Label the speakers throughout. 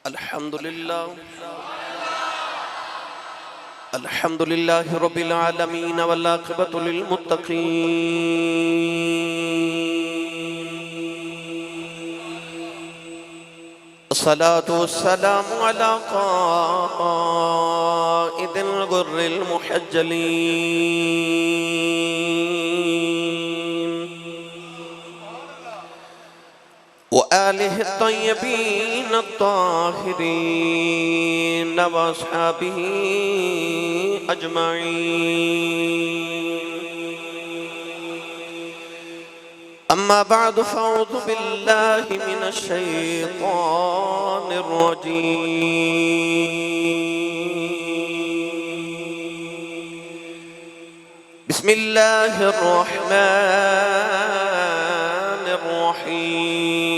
Speaker 1: الحمد لله رب العالمين والعاقبة للمتقين الصلاة والسلام على قائد الغر المحجلين وآله الطيبين الطاهرين وأصحابه أجمعين أما بعد فأعوذ بالله من الشيطان الرجيم بسم الله الرحمن الرحيم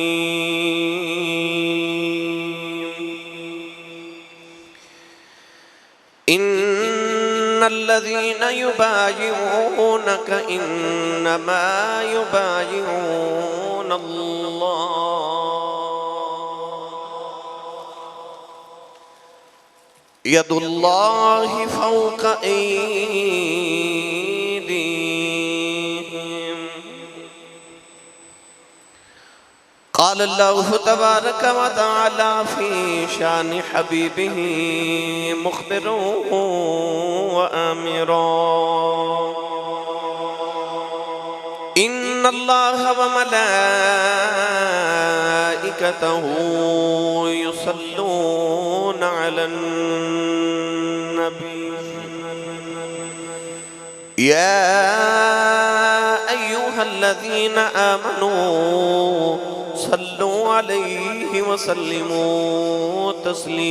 Speaker 1: إن الذين يبايعونك إنما يبايعون الله يد الله فوق أيديهم قال الله تبارك وتعالى في شان حبيبه مخبرا وآمرا إن الله وملائكته يصلون على النبي يا أيها الذين آمنوا صلوا عليه وسلموا تسلیما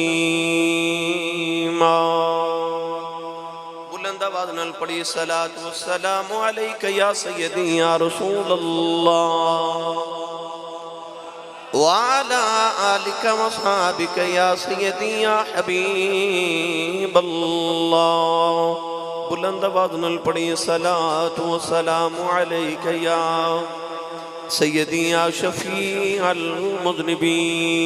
Speaker 1: بلند آواز نال پڑھی الصلاۃ والسلام علیک یا سیدی یا رسول اللہ وعلى آلك وصحابك يا سيدي يا حبيب الله بلند آواز نال پڑھی الصلاۃ والسلام علیک یا سیدی یا شفیع المذنبین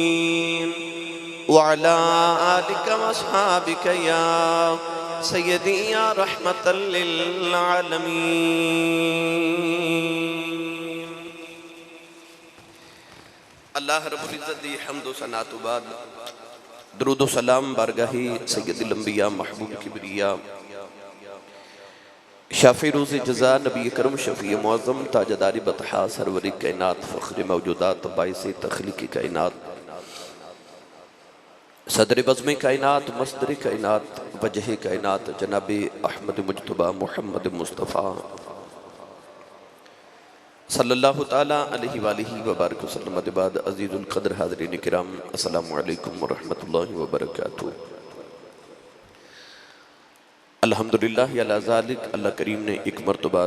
Speaker 1: وعلى آلك واصحابك یا سیدی یا رحمت للعالمین اللہ رب العزت دی حمد و ثنا تو بعد درود و سلام بارگاہی سید الانبیاء محبوب کبریاء شافی روز جزا نبی کرم شفیع معظم تاجداری بطحا سروری کائنات فخر موجودات باعث تخلیق کائنات صدر بزم کائنات مصدر کائنات وجہ کائنات جناب احمد مجتبہ محمد مصطفیٰ صلی اللہ تعالیٰ علیہ وآلہ وبارک وسلم بعد عزیز القدر حاضرین کرام السلام علیکم ورحمۃ اللہ وبرکاتہ الحمدللہ علی ذالک اللہ کریم نے ایک مرتبہ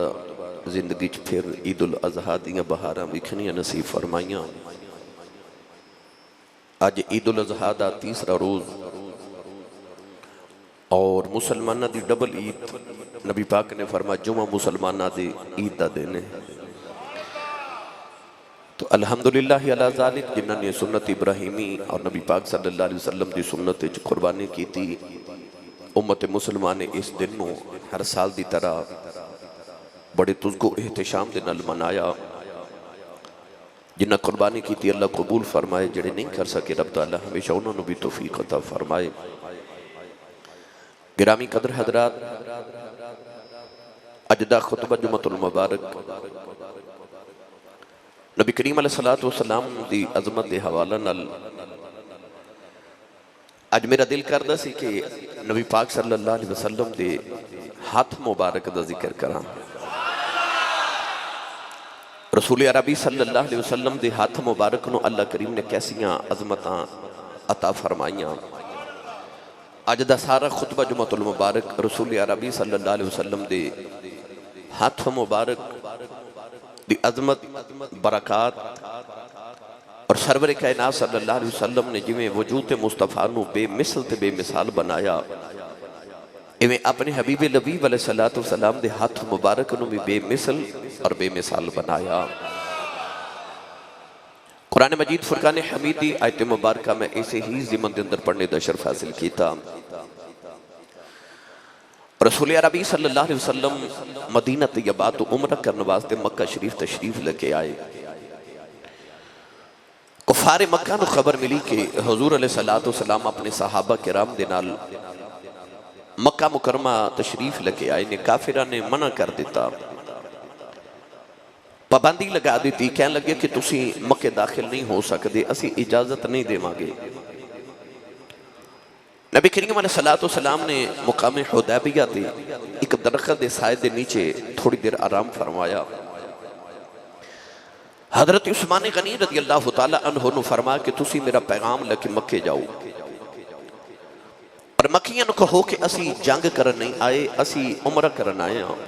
Speaker 1: زندگی پھر عید الاضحیٰ دیاں بہاراں وکھنیاں نصیب فرمائیاں آج عید الاضحیٰ دا تیسرا روز اور مسلمانہ دی ڈبل عید نبی پاک نے فرمایا جمعہ مسلمانہ دی عید دا دینے تو الحمدللہ علی ذالک جنہاں نے سنت ابراہیمی اور نبی پاک صلی اللہ علیہ وسلم دی سنت قربانی کی تھی امت مسلمان نے اس دن نو ہر سال دی طرح بڑے تزگو احتشام دے نال منایا جنہ قربانی کی تھی اللہ قبول فرمائے جڑے نہیں کر سکے رب تعالیٰ ہمیشہ انہوں نے بھی توفیق عطا فرمائے گرامی قدر حضرات اجدہ خطبہ جمعۃ المبارک نبی کریم علیہ السلام دی عظمت دے حوالہ نال آج میرا دل کردہ سی کہ نبی پاک صلی اللہ علیہ وسلم دے ہاتھ مبارک دا ذکر کرا رسول عربی صلی اللہ علیہ وسلم دے ہاتھ مبارک نو اللہ کریم نے کیسیاں عظمتاں عطا فرمائیاں آج دا سارا خطبہ جمعۃ المبارک رسول عربی صلی اللہ علیہ وسلم دے ہاتھ مبارک دی عظمت برکات اور سرور کائنات صلی اللہ علیہ وسلم نے جویں وجود مصطفیٰ نو بے مثل تے بے مثال بنایا ایویں اپنے حبیب لبیب علیہ السلام دے ہاتھ مبارک نو بھی بے مثل اور بے مثال بنایا قرآن مجید فرقان حمیدی آیت مبارکہ میں ایسے ہی ضمن دے اندر پڑھنے دا شرف حاصل کیتا. رسول عربی صلی اللہ علیہ وسلم مدینہ طیبہ تو عمرہ کرنے واسطے مکہ شریف تشریف لے آئے. کفار مکہ نو خبر ملی کہ حضور علیہ السلام اپنے صحابہ کرام دے نال مکہ مکرمہ تشریف لے آئے نے. کافرہ نے منع کر دیتا، پابندی لگا دیتی، کہنے لگے کہ تسی مکہ داخل نہیں ہو سکتے، اسی اجازت نہیں دے مانگے. نبی کریم علیہ السلام نے مقام حدیبیہ دے ایک درخت دے سائے دے نیچے تھوڑی دیر آرام فرمایا. حضرت عثمان غنی رضی اللہ تعالیٰ عنہ نے فرمایا کہ تسی میرا پیغام لے کے مکے جاؤ اور مکیاں نو کہو کہ اسی جنگ کرن نہیں آئے، اسی عمرہ کرن آئے ہیں.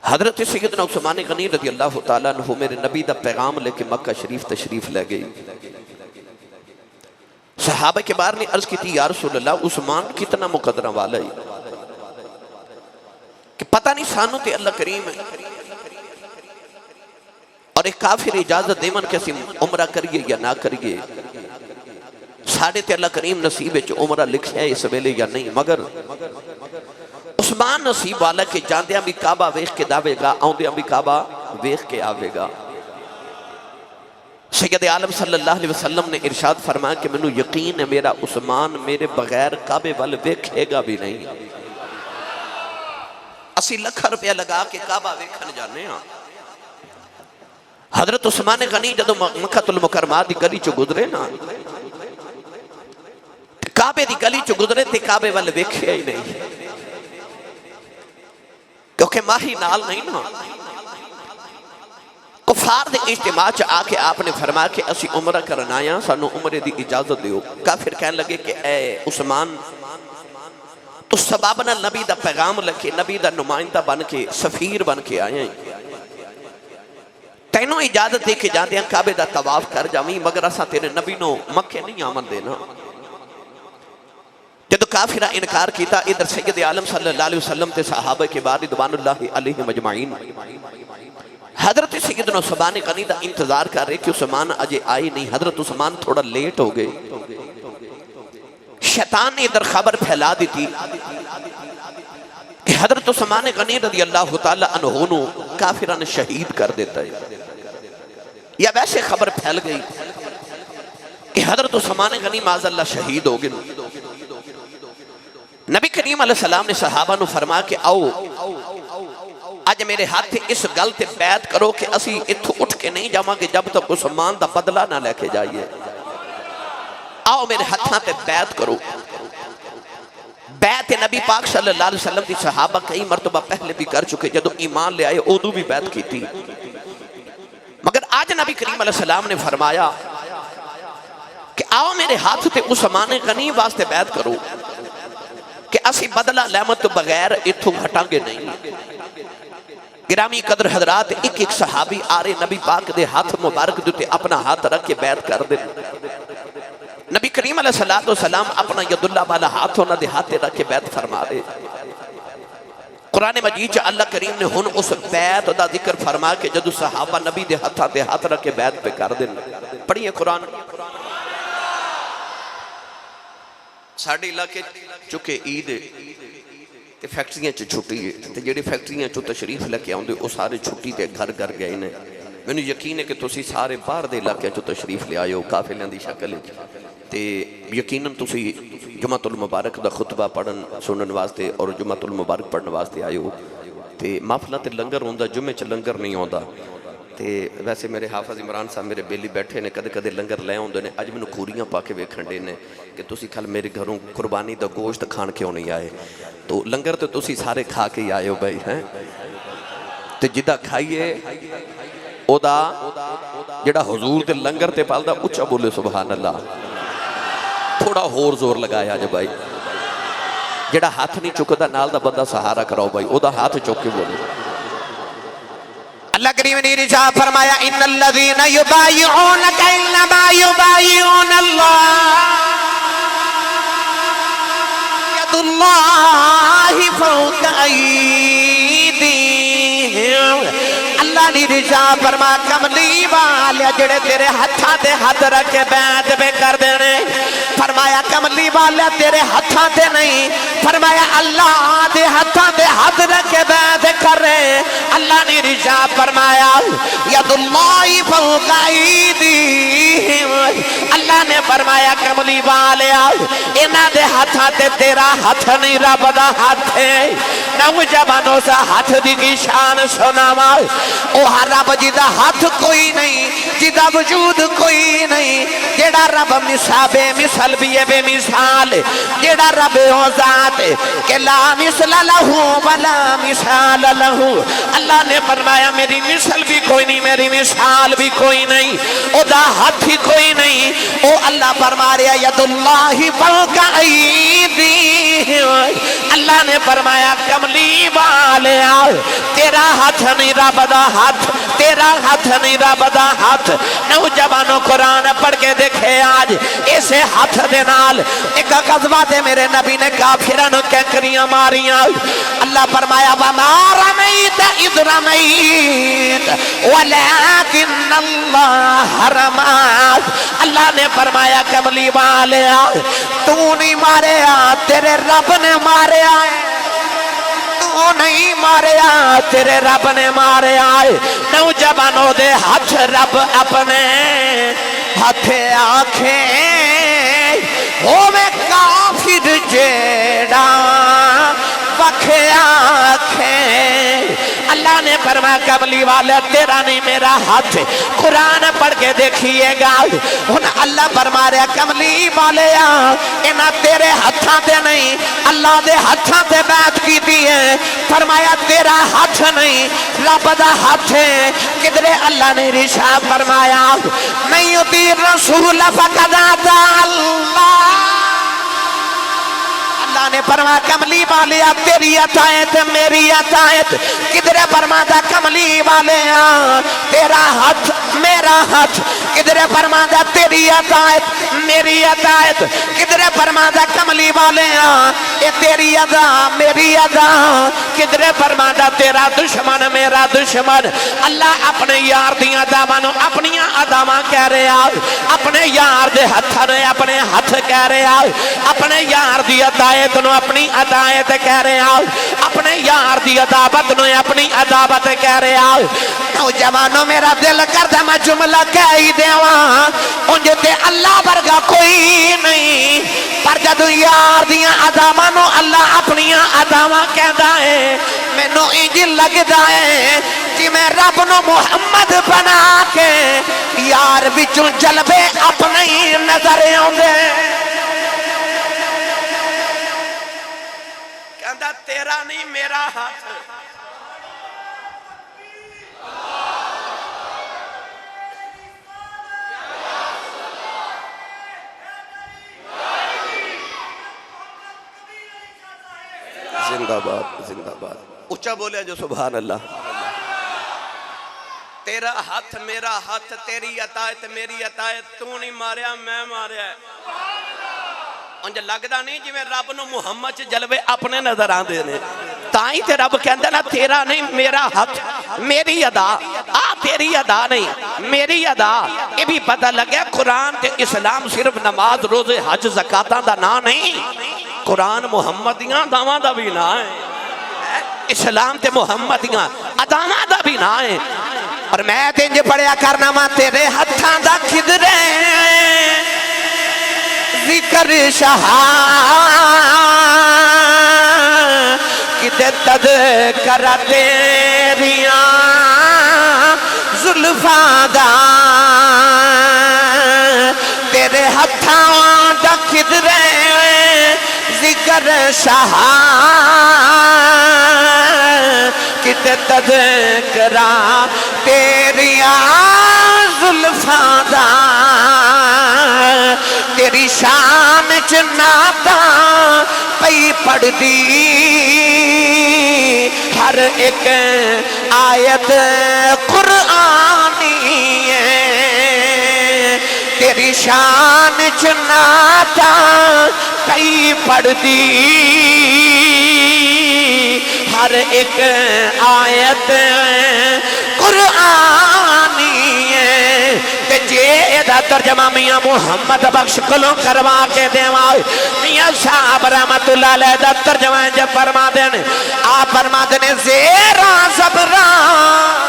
Speaker 1: حضرت سیدنا عثمان غنی رضی اللہ تعالیٰ عنہ میرے نبی دا پیغام لے کے مکہ شریف تشریف لے گئی. صحابہ کے بار نے عرض کی تھی یا رسول اللہ عثمان کتنا مقدرہ والا ہے کہ پتہ نہیں سانو تے اللہ کریم ہے اور ایک کافر اجازت دیمن کیسی عمرہ کریے یا نہ کریے. ساڑھے تے اللہ کریم نصیب ہے عمرہ لکھ ہے اس ویلے یا نہیں، مگر عثمان نصیب والا کہ جاندیاں بھی کعبہ ویخ کے داوے گا، آؤندیاں بھی کعبہ ویخ کے آوے گا. سید عالم صلی اللہ علیہ وسلم نے ارشاد فرمایا کہ منو یقین ہے میرا عثمان میرے بغیر کعبے وال ویکھے گا بھی نہیں. اسی لکھ روپیہ لگا کے کعبہ ویکھن جانے ہاں. حضرت عثمان غنی جدو مکہ المکرمہ دی گلی چو گزرے نا، کعبے دی گلی چو گزرے تے کعبے وال ویکھے ہی نہیں، کیونکہ ماہی نال نہیں نا. کفار دے اجتماع چا آکے آپ نے فرمایا کہ اسی عمرہ کرن آیا، سانو عمرے دی اجازت دیو. کافر کہنے لگے کہ اے عثمان تو سبابنا نبی دا پیغام لکھے، نبی دا نمائندہ بن کے سفیر بن کے آئے ہیں، تینوں اجازت دے کے جاندے ہیں کعبے دا طواف کر جاویں، مگر اساں تیرے نبی نو مکہ نہیں آمن دینا. جدو کافرہ انکار کیتا، ادھر سید عالم صلی اللہ علیہ وسلم تے صحابہ کے بعد رضوان اللہ علیہ مجمعین حضرت سیدنا عثمان غنی دا انتظار کر رہے کہ عثمان اجے آئی نہیں. حضرت عثمان تھوڑا لیٹ ہو گئے. شیطان نے ادھر خبر پھیلا دی تھی کہ حضرت عثمان غنی رضی اللہ تعالیٰ عنہ نو کافرہ نے شہید کر دیتا ہے. یا ویسے خبر پھیل گئی کہ حضرت عثمان غنی معاذ اللہ شہید ہو گئے. نبی کریم علیہ السلام نے صحابہ نو فرمایا کہ آؤ آج میرے ہاتھ اس گل تے بیعت کرو کہ اسی اتھو اٹھ کے نہیں جاواں گے جب تک عثمان دا بدلہ نہ لے کے جائیے. آؤ میرے ہاتھاں تے بیعت کرو. بیعت نبی پاک صلی اللہ علیہ وسلم دی صحابہ کئی مرتبہ پہلے بھی کر چکے، جدو ایمان لے آئے اودو بھی بیعت کی تھی، مگر آج نبی کریم علیہ السلام نے فرمایا کہ آؤ میرے ہاتھ تے عثمان غنی واسطے بیعت کرو کہ اسی بدلہ لہمت تو بغیر اتھو ہٹاں گے نہیں. گرامی قدر حضرات، ایک ایک صحابی آرے نبی پاک دے ہاتھ مبارک دیتے اپنا ہاتھ رکھ کے بیعت کر دے. نبی کریم علیہ السلام اپنا ید اللہ والا ہاتھ ہونا دے ہاتھ رکھ کے بیعت فرما دے. قرآن مجید چا اللہ کریم نے ہن اس بیعت دا ذکر فرما کے جدو صحابہ نبی دے ہاتھ رکھ کے بیعت پہ کر دے. پڑھئے قرآن. ساڑھے علاقے چکے عید تے فیکٹریاں چ چھٹی ہے تے جڑے فیکٹریاں چ تشریف لے کے آوندے او سارے چھٹی تے گھر گھر گئے نے. مینوں یقین ہے کہ تسی سارے باہر دے علاقے چ تشریف لے آئے ہو قافلیاں دی شکل وچ تے یقیناً تسی جمعۃ المبارک دا خطبہ پڑھن سنن واسطے اور جمعۃ المبارک پڑھن واسطے آئے ہو. تے محفلاں تے لنگر ہوندا، جمعے چ لنگر نہیں ہوندا. تے ویسے میرے حافظ عمران صاحب میرے بیلی بیٹھے نے کدے کدے لنگر لے ہوندے نے. اج مینوں کوریاں پا کے ویکھن دے نے کہ تسی کل میرے گھروں قربانی دا گوشت کھان کیوں نہیں آئے. تو لنگر تو تسی سارے کھا کے آئے ہو بھائی ہیں. تے جدہ کھائیے او دا جڑا حضور تے لنگر تے پالدا اچھا بولے سبحان اللہ. تھوڑا ہور زور لگایا جے بھائی. جڑا ہاتھ نہیں چکدا نال دا بندہ سہارا کراؤ بھائی، او دا ہاتھ چک کے بولے. اللہ کریم نے ارشاد فرمایا ان الذین یبایعونک انما یبایعون اللہ ید اللہ فوق ایدیہم. اللہ نے نے ارشاد فرمایا کملی والے جڑے تیرے ہتھاں تے ہاتھ رکھ کے بیعت پہ کر دینے، فرمایا کملی والے تیرے ہتھاں تے نہیں، فرمایا اللہ دے ہتھاں تے ہاتھ رکھ کے بیعت کر رہے۔ اللہ نے ارشاد فرمایا ید اللہ فوق ایدیہم، اللہ نے فرمایا کملی والے انہاں دے ہتھاں تے تیرا ہاتھ نہیں رب دا ہاتھ ہے۔ نوجوانوں سے ہاتھ دی کی شان سناوا، او رب جی دا ہاتھ کوئی نہیں، جی دا وجود کوئی نہیں، جیڑا رب مثال مثل بھی ہے بے مثال، جیڑا رب او ذات کہ لا مثل لہو ولا مثال لہو۔ اللہ نے فرمایا میری مثل بھی کوئی نہیں، میری مثال بھی کوئی نہیں، او دا ہاتھ ہی کوئی نہیں۔ او اللہ فرما رہا ید اللہ فوق ایدیہم، اللہ نے فرمایا کملی والے تیرا ہاتھ نہیں رب دا ہاتھ، تیرا ہاتھ نہیں رب دا ہاتھ۔ نوجوانوں قرآن پڑھ کے دیکھے آج اسے ہاتھ دے نال ایک غزوہ دے میرے نبی نے کافرانو کینکریاں ماریاں۔ اللہ فرمایا وما رمیت اذ رمیت ولیکن اللہ رمات۔ اللہ نے فرمایا کملی والے تو نہیں ماریا، تیرے رب نے ماریا ہے، تو نہیں ماریا تیرے رب نے ماریا ہے۔ نوجوانوں دے ہاتھ رب اپنے ہاتھ آنکھیں ہووے کافر جیڑا وکھ آنکھیں۔ اللہ نے فرمایا کملی والے تیرا نہیں میرا ہاتھ، قرآن پڑھ کے دیکھئے گا ہن اللہ فرما رہا کملی والے انہاں تیرے ہتھاں تے نہیں، اللہ دے ہتھاں تے بیعت کی دیئے، فرمایا تیرا ہاتھ نہیں رب دا ہاتھ ہے۔ کدرے اللہ نے ارشاد فرمایا من یطیع الرسول فقد اطاع اللہ۔ اللہ نے فرمایا کملی والے تیری اطاعت میری اطاعت، کدرے فرماتا کملی والے تیرا ہاتھ میرا ہاتھ، کدرے فرماتا تیری اطاعت میری اطاعت، کدرے فرماتا کملی والے اے تیری ادا میری ادا، کدرے فرماتا تیرا دشمن میرا دشمن۔ اللہ اپنے یار دیاں ادامانوں اپنی اداماں کہہ رہے اپنے یار دے ہتھ نے اپنے ہاتھ کہہ رہے اپنے یار دی عطایت نو اپنی عطایت کہہ رہے اپنے یار دی عدابت نو اپنی عدابت کہہ رہے نوجوانوں میرا دل کرتا میں جملہ کہہ ہی دیواں انجھے تے اللہ برگا کوئی نہیں، پر جدو یار دیاں اداماں نو اللہ اپنی اداماں کہدا ہے مینوں انج لگدا ہے کہ میں رب نو محمد بنا کے یار وچوں جلوے اپنے ہی نظر آوندے۔ کہندا تیرا نہیں میرا ہاتھ، زندہ باد زندہ باد، اچھا بولے جو سبحان اللہ۔ تیرا ہاتھ میرا ہاتھ، تیری عطایت میری عطایت، تو نہیں ماریا میں ماریا ہے۔ انجھے لگدا نہیں جی میں رب نو محمد جلوے اپنے نظر آن دینے، تائیں تے رب کہندے نا تیرا نہیں میرا ہاتھ میری ادا، تیری ادا نہیں میری ادا۔ یہ بھی پتہ لگیا قرآن تے اسلام صرف نماز روزے حج زکاتاں دا نا نہیں، قرآن محمدیاں داواں دا بھی نا ہے، اسلام تے محمدیاں اداواں دا بھی نا ہے۔ اور میں تینج پڑھیا کرنا ماں تیرے ہتھاں دا کدرے ذکر شہا کدے تذکر تیریاں زلفاں دا، تیرے ہتھاں دا کدرے ذکر شہا کدے تذکر تیریاں زلفاں دا، تیری شان چناتا پئی پڑھ دی ہر ایک آیت قرآنی ہے، تیری شان چناتا پئی پڑھ دی ہر ایک آیت قرآنی قرآنی ہے تے جے دا ترجمہ میاں محمد بخش کلوں کروا کے دیواں میاں صاحب رحمت اللہ علیہ دا ترجمہ جب فرما دین آپ فرما دین زیرا زبران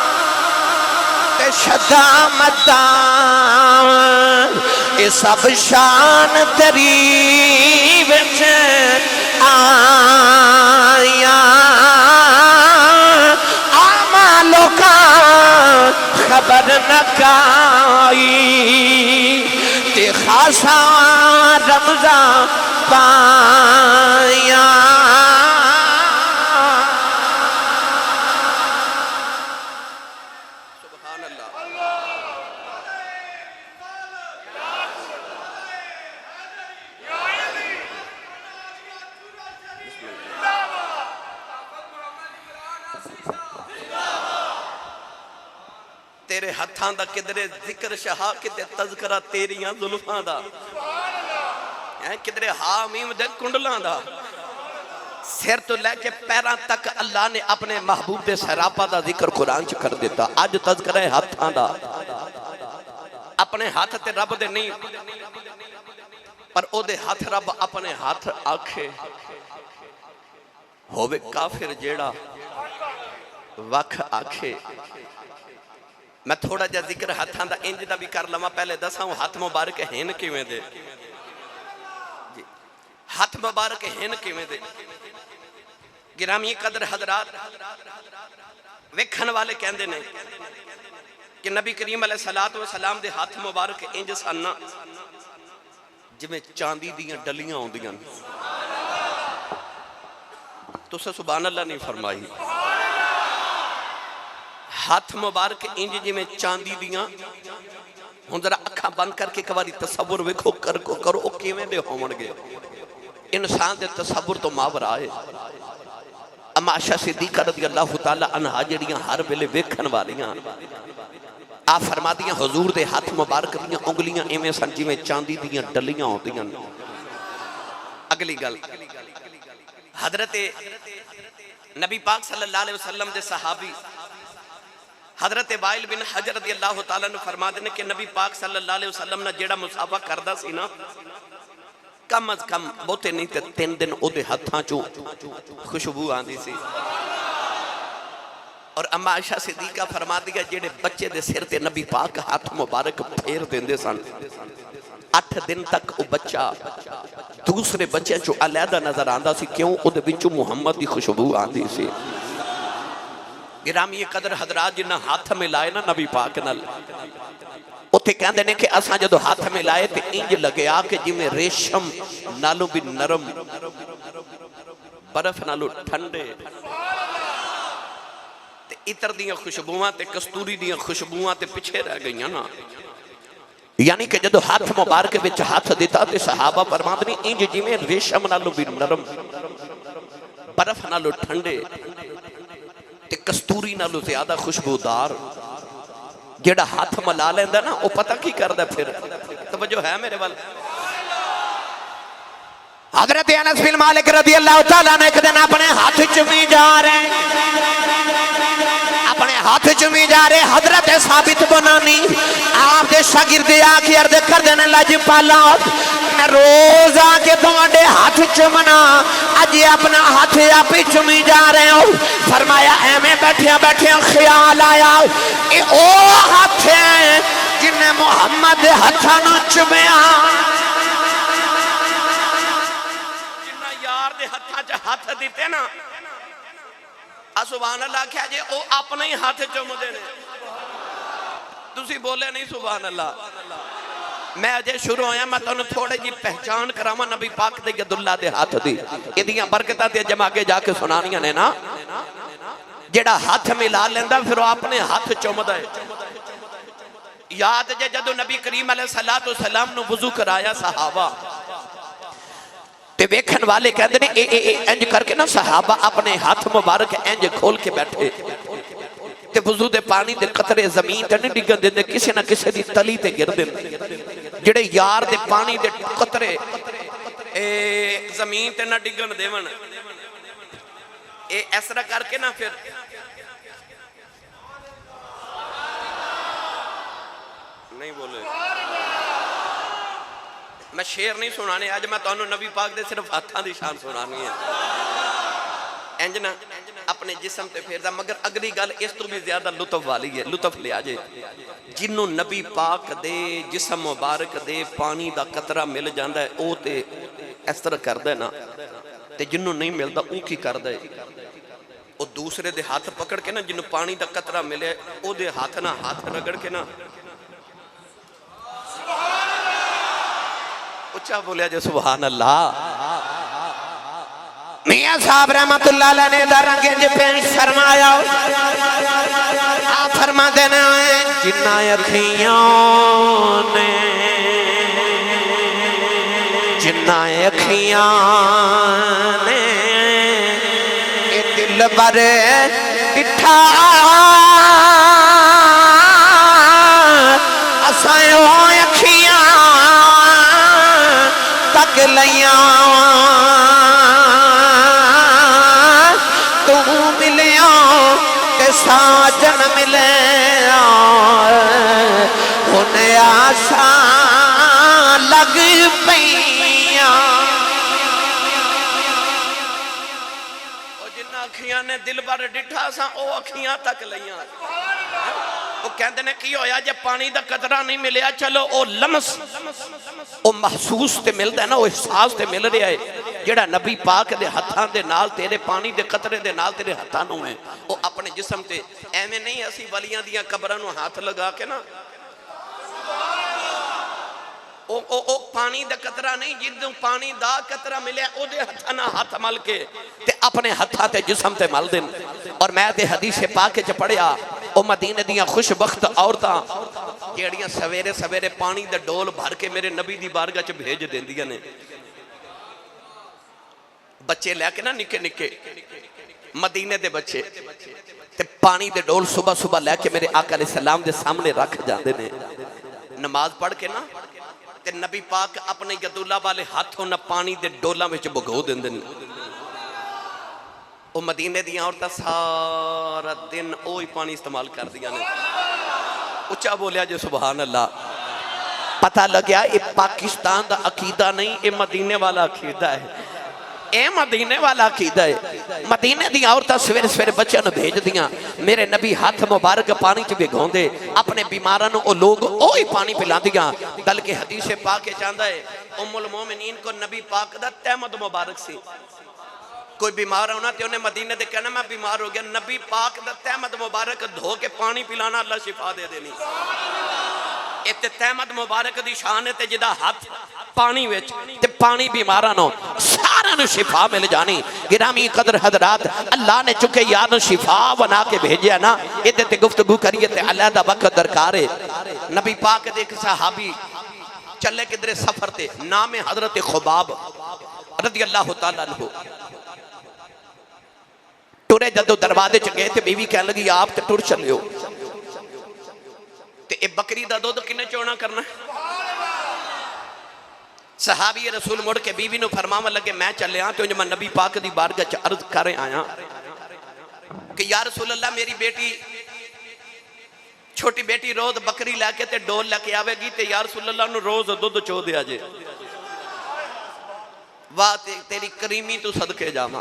Speaker 1: تے شدہ مدان اے سب شان تری وچ آیا آمالوں کا خبر نہ کائی تے خاصا رمضان پایا سبحان اللہ تیرے ہتھاں دا کدرے ذکر شہا کدے تذکرہ تیریاں ظلفاں دا کدرے حامیم دے کنڈلاں دا سر تو لے کے پیران تک اللہ نے اپنے محبوب دے سراپا دا ذکر قرآن چ کر دیتا آج تذکرہ ہتھاں دا اپنے ہاتھ تے رب دے نہیں پر او دے ہاتھ رب اپنے ہاتھ آکھے ہووے کافر جیڑا وکھ آکھے میں تھوڑا جا ذکر ہاتھاں دا انج دا بھی کر لما پہلے دساں ہاتھ مبارک ہین کیویں دے ہاتھ مبارک ہین کیویں دے گرامی قدر حضرات ویکھن والے کہندے نے کہ نبی کریم علیہ السلام دے ہاتھ مبارک انج سن جویں چاندی دیاں ڈلیاں ہوندیاں تساں سبحان اللہ نہیں فرمائی ہاتھ مبارک انج جی میں چاندی دیاں ہن ذرا اکھاں بند کر کے کباری تصور ویکھو کرو او کیویں دے ہون گے انسان دے تصور تو ماورا ہے اما عائشہ صدیقہ رضی اللہ تعالی عنہا جڑیاں ہر ویلے ویکھن والیاں آپ فرما دیاں حضور دے ہاتھ مبارک دیاں انگلیاں ایویں سن جویں چاندی دیاں ڈلیاں ہوندیاں اگلی گل حضرت نبی پاک صلی اللہ علیہ وسلم دے صحابی حضرت وائل بن حجر رضی اللہ تعالیٰ نے فرما دینے کہ نبی پاک صلی اللہ علیہ وسلم نے جیڑا مصافہ کردہ سی نا کم از کم بہتے نہیں تے 3 دن او دے ہتھاں چوں خوشبو آندی سی اور اما عائشہ صدیقہ فرما دیا جیڑے بچے دے سر تے نبی پاک ہاتھ مبارک پھیر دیندے سن 8 دن تک او بچہ دوسرے بچے چوں علیحدہ نظر آندہ سی کیوں او دے بچوں محمد دی خوشبو آندی سی گرامی قدر حضرات جنہ ہاتھ میں لائے نا نبی پاک نال اتھے کہندے نے کہ اساں جدو ہاتھ میں لائے تے انج لگے آکے جی میں ریشم نالو بھی نرم برف نالو ٹھنڈے تے اتر دیاں خوشبوہاں تے کستوری دیاں خوشبوہاں تے پچھے رہ گئیاں نا یعنی کہ جدو ہاتھ مبارک وچ ہاتھ دیتا تے صحابہ فرماندنی انج جی میں ریشم نالو بھی نرم برف نالو ٹھنڈے کستوری نالو زیادہ خوشبودار جیڑا ہاتھ ملا لیندہ نا وہ پتہ کی کردہ پھر توجہ ہے میرے وال حضرت انس بن مالک رضی اللہ تعالیٰ نے ایک دن اپنے ہاتھ چمی جا رہے اپنے ہاتھ چمی جا رہے حضرت ثابت بنانی آپ دے شاگرد آکھی عرض کر دینے لج پالا میں روز آکے تمہارے ہاتھ چمنا اجی اپنا ہاتھ آپ ہی چمی جا رہے ہو فرمایا اے میں بیٹھیا خیال آیا اے او ہاتھ ہیں جنہیں محمد ہتھانو چمیا جنہ یار دے ہاتھ دیتے نا سبحان اللہ کیا جے او اپنے ہی ہاتھ چم دینے تسی بولے نہیں سبحان اللہ میں اجے شروع ہویا میں تو تھوڑے جی پہچان کراما نبی پاک دے ید اللہ دے ہاتھ دی ادھیاں برکتہ دے جمع کے جا کے سنانیاں نے نا جیڑا ہاتھ ملا لیندہ پھر وہ اپنے ہاتھ چوم دے یاد جے جدو نبی کریم علیہ السلام نو وضو کرایا صحابہ تے ویکھن والے کہتے ہیں انج کر کے نا صحابہ اپنے ہاتھ مبارک انج کھول کے بیٹھے تے وضو دے پانی دے قطرے زمین تے نہیں ڈگن دے کسی نہ کسی دی تلی تے گر دے جڑے یار دے پانی دے قطرے زمین تے نہ ڈگن دے ون ایسرا کر کے نا پھر نہیں بولے میں شیر نہیں سنانے اج میں تانوں نبی پاک دے صرف ہاتھاں دی شان سنانی ہے انج نہ اپنے جسم تے پھیردا مگر اگلی گل اس تو بھی زیادہ لطف والی ہے لطف لیا جے جنوں نبی پاک دے جسم مبارک دے پانی دا قطرہ مل جاندا ہے او تے اس طرح کردا ہے نا تے جنوں نہیں ملدا او کی کردا ہے او دوسرے دے ہاتھ پکڑ کے نا جنوں پانی دا قطرہ ملے او دے ہاتھ نہ ہاتھ رگڑ کے نا اچھا بولیا جے سبحان اللہ میاں صاحب رحمت اللہ علیہ نے درنگ انج پیش فرمایا آپ فرما دینا ہے جنہ اکھیاں نے جنہ اکھیاں نے اے دل بر ڈٹھا اسائیں اکھیاں تک لیاں ساجن ملے انہیں آسان لگ پئیاں جنہ اکھیاں نے دل بر ڈٹھا سا او اکھیاں تک لیاں وہ کہندے نے کی ہویا جب پانی دا قطرہ نہیں ملیا چلو او لمس او محسوس تے ملدا ہے نا او احساس تے مل رہا ہے جڑا نبی پاک دے ہتھاں دے نال تیرے پانی دے قطرے دے نال تیرے ہتھاں نوں ہے او اپنے جسم تے ایویں نہیں اسی ولیاں دیاں قبراں نوں ہاتھ لگا کے نا او پانی دا قطرہ نہیں جدوں پانی دا قطرہ ملیا او دے ہتھاں نال ہاتھ مل کے تے اپنے ہتھاں تے جسم تے مل دین اور میں تے حدیث پاک وچ پڑھیا او مدینے دیاں خوش بخت عورتاں جیڑیاں سویرے سویرے پانی دا ڈول بھر کے میرے نبی دی بارگاہ چ بھیج دیندیاں نے بچے لے کے نا نکے نکے مدینے دے بچے تے پانی دے ڈول صبح صبح لے کے میرے آقا علیہ السلام دے سامنے رکھ جاندے نے نماز پڑھ کے نا تے نبی پاک اپنے یداللہ والے ہاتھوں نہ پانی دے ڈولاں وچ بھگو دیندے نے او مدینے دیاں عورتاں سارا دن اوہی پانی استعمال کر دیا نے اچھا بولیا جو سبحان اللہ پتہ لگیا اے پاکستان دا عقیدہ نہیں اے مدینے والا عقیدہ ہے اے مدینے والا عقیدہ ہے مدینے دی عورتاں سویرے سویرے بچیاں نوں بھیج دیاں میرے نبی ہاتھ مبارک پانی چ بھگوندے اپنے بیماراں نوں او لوگ اوہی پانی پلاندیاں بلکہ حدیث پاک چاہندا ہے ام المومنین کو نبی پاک دا تہمد مبارک سی کوئی بیمار ہونا تے انہیں مدینے دے کہنا میں بیمار ہو گیا نبی پاک دا تہمد مبارک دھو کے پانی پلانا اللہ شفا دے دینی ایتے تہمد مبارک دی شان تے جدا ہاتھ پانی وچ تے پانی بیماراں نو سارا نو شفا مل جانی گرامی قدر حضرات اللہ نے چکے یار نو شفا بنا کے بھیجیا نا ایتے تے گفتگو کریے تے علیحدہ وقت درکار ہے نبی پاک دے ایک صحابی چلے کدھر سفر تے نام حضرت خباب رضی اللہ تعالیٰ عنہ ٹورے جدو دروازے چ گئے تے بیوی کہنے لگی آپ تے ٹور چلے ہو تے اے بکری دا دودھ کنے چونا کرنا صحابی رسول مڑ کے بیوی نو فرماون لگے میں چلے ہاں تے میں نبی پاک دی بارگاہ چ عرض کرے آیا کہ یا رسول اللہ میری بیٹی چھوٹی بیٹی روز بکری لے کے تے ڈول لے کے آوے گی تے یا رسول اللہ نو روز دودھ چو دیا جے واہ تیری کریمی تو صدقے جاما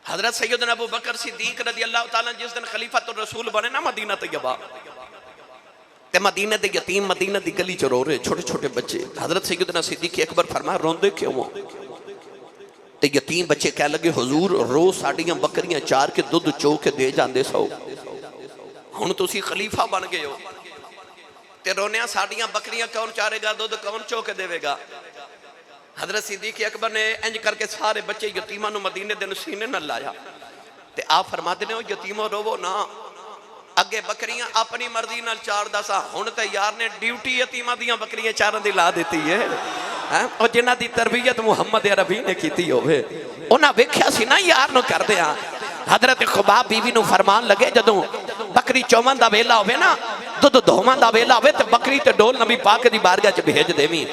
Speaker 1: حضرت سیدنا ابو بکر صدیق رضی اللہ تعالیٰ جس دن خلیفۃ الرسول بنے نا مدینہ طیبہ تے مدینہ دے یتیم مدینہ دی گلی چ رو رہے چھوٹے چھوٹے بچے حضرت سیدنا صدیق اکبر فرمایا روندے کیوں ہو تے یتیم بچے کہہ لگے حضور روز ساڑیاں بکریاں چار کے دودھ چو کے دے جاندے سو ہن تسی خلیفہ بن گئے ہو تے رونیاں ساڑیاں بکریاں کون چارے گا دودھ کون چو کے دے گا حضرت صدیق اکبر نے انج کر کے سارے بچے یتیماں نو مدینے دے سینے نہ لایا تے آپ فرماتے نے یتیموں روو نہ اگے بکریاں اپنی مرضی نال چار دسا ہن تے یار نے ڈیوٹی یتیماں دیاں بکریاں چارن دی لا دیتی ہے اور جنہ دی تربیت محمد عربی نے کیتی ہوئے انہاں ویکھیا سی نا یار نو کر دیا حضرت خباب بیوی نو فرمان لگے جدوں بکری چومن دا ویلا ہوئے نا دودھ دھومن دا ویلا ہوئے تے بکری تے ڈول نبی پاک دی بارگاہ چ بھیج دیویں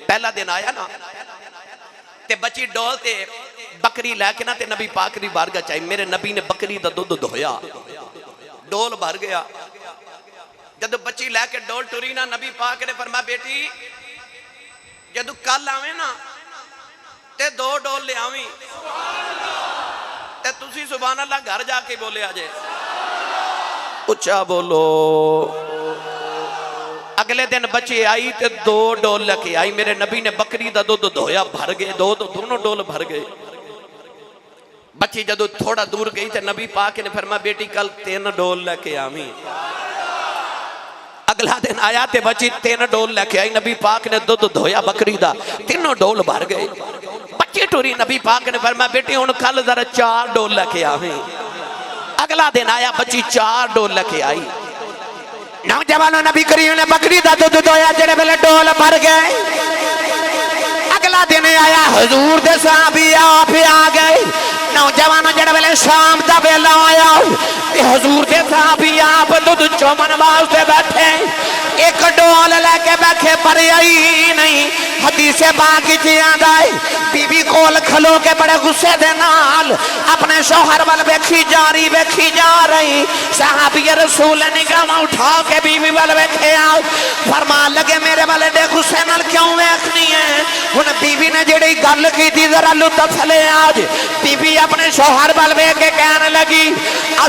Speaker 1: پہلا دن آیا نا تے بچی ڈول تے بکری لے کے نا تے نبی پاک دی بارگاہ چاہی میرے نبی نے بکری دا دودھ دھویا ڈول بھر گیا جدو بچی لے کے ڈول ٹری نا نبی پاک نے فرمایا بیٹی جدو کل آویں نا تے 2 ڈول لے آویں تے تسی سبحان اللہ گھر جا کے بولے آجے اچھا بولو اگلے دن بچے آئی تے 2 ڈول لکے آئی میرے نبی نے بکری دا دودھ دھویا بھر گئے دونوں ڈول بھر گئے بچی جدو تھوڑا دور گئی تے نبی پاک نے فرمایا بیٹی کل 3 ڈول لکے آویں اگلا دن آیا تے بچی 3 ڈول لکے آئی نبی پاک نے دودھ دھویا بکری دا 3 ڈول بھر گئے بچی ٹوری نبی پاک نے فرمایا بیٹی ہن کل ذرا 4 ڈول لکے آویں اگلا دن آیا بچی 4 ڈول لکے آئی نوجوانوں نبی کریم نے بکری دا دودھ دھویا جڑے ویلے ڈول بھر گئے اگلا دن آیا حضور دے صحابی آپ آ گئے نوجوانوں جڑے ویلے شام دا ویلا آیا تے حضور دے صحابی آپ دودھ چومن واسطے بیٹھے ایک ڈول لے کے بیٹھے پر آئی نہیں حدیث پاک وچ آندا ہے بی بی کول کھلو کے بڑے غصے دے نال اپنے شوہر ول ویکھی جا رہی صحابی رسول نے نگاہ اٹھا کے بی بی ول ویکھیا فرمان لگے میرے والے دے غصے نال کیوں ویکھنی ہے ہن بی بی نے جڑی گل کیتی ذرا لطف لے آج بی بی اپنے شوہر ول ویکھ کے کہنے لگی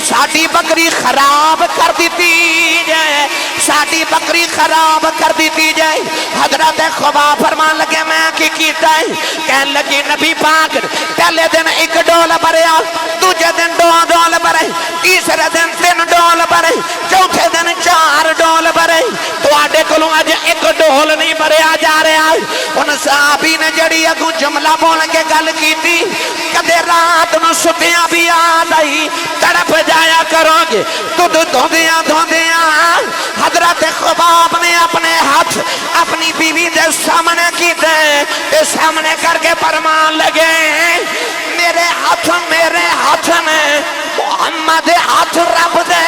Speaker 1: ساڈی بکری خراب کر دیتی جائے ساڈی بکری خراب کر دیتی جائے حضرت خبا فرمان لگے میں کی کیتا ہے کہنے لگی نبی پاک پہلے دن 1 ڈول بھریا دوجے دن 2 ڈول بھرے تیسرے دن 3 ڈول بھرے چوتھے دن 4 ڈول بھرے تو آڈے کلوں آج 1 ڈول نہیں بھریا جا رہا ان صحابی نے جڑی اگوں جملہ بول کے گل کی تھی کدے رات نو ستیاں بھی آئی تڑپ جایا کرو گے تو دھوندیاں حضرت خباب نے اپنے ہاتھ اپنی بیوی دے سامنے کی دے سامنے کر کے فرمان لگے میرے ہاتھ میں محمد ہاتھ رب دے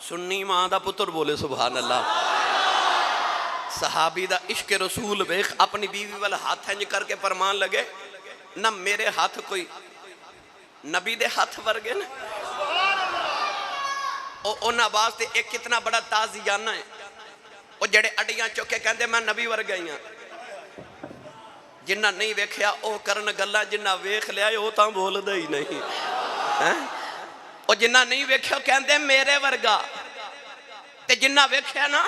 Speaker 1: سنی ماں دا پتر بولے سبحان اللہ صحابی دا عشق رسول بیخ اپنی بیوی والا ہاتھ ہنج کر کے فرمان لگے نہ میرے ہاتھ کوئی نبی دے ہاتھ ورگے نا اونا واسطے ایک کتنا بڑا تازیانہ ہے وہ جڑے اڈیاں چکے کہندے میں نبی ورگیاں جنہ نہیں ویکھیا او کرن گلا جنہ ویکھ لیا او تاں بول دے ہی نہیں او جنہ نہیں ویکھیا کہندے میرے ورگا تے جنہ ویکھیا نا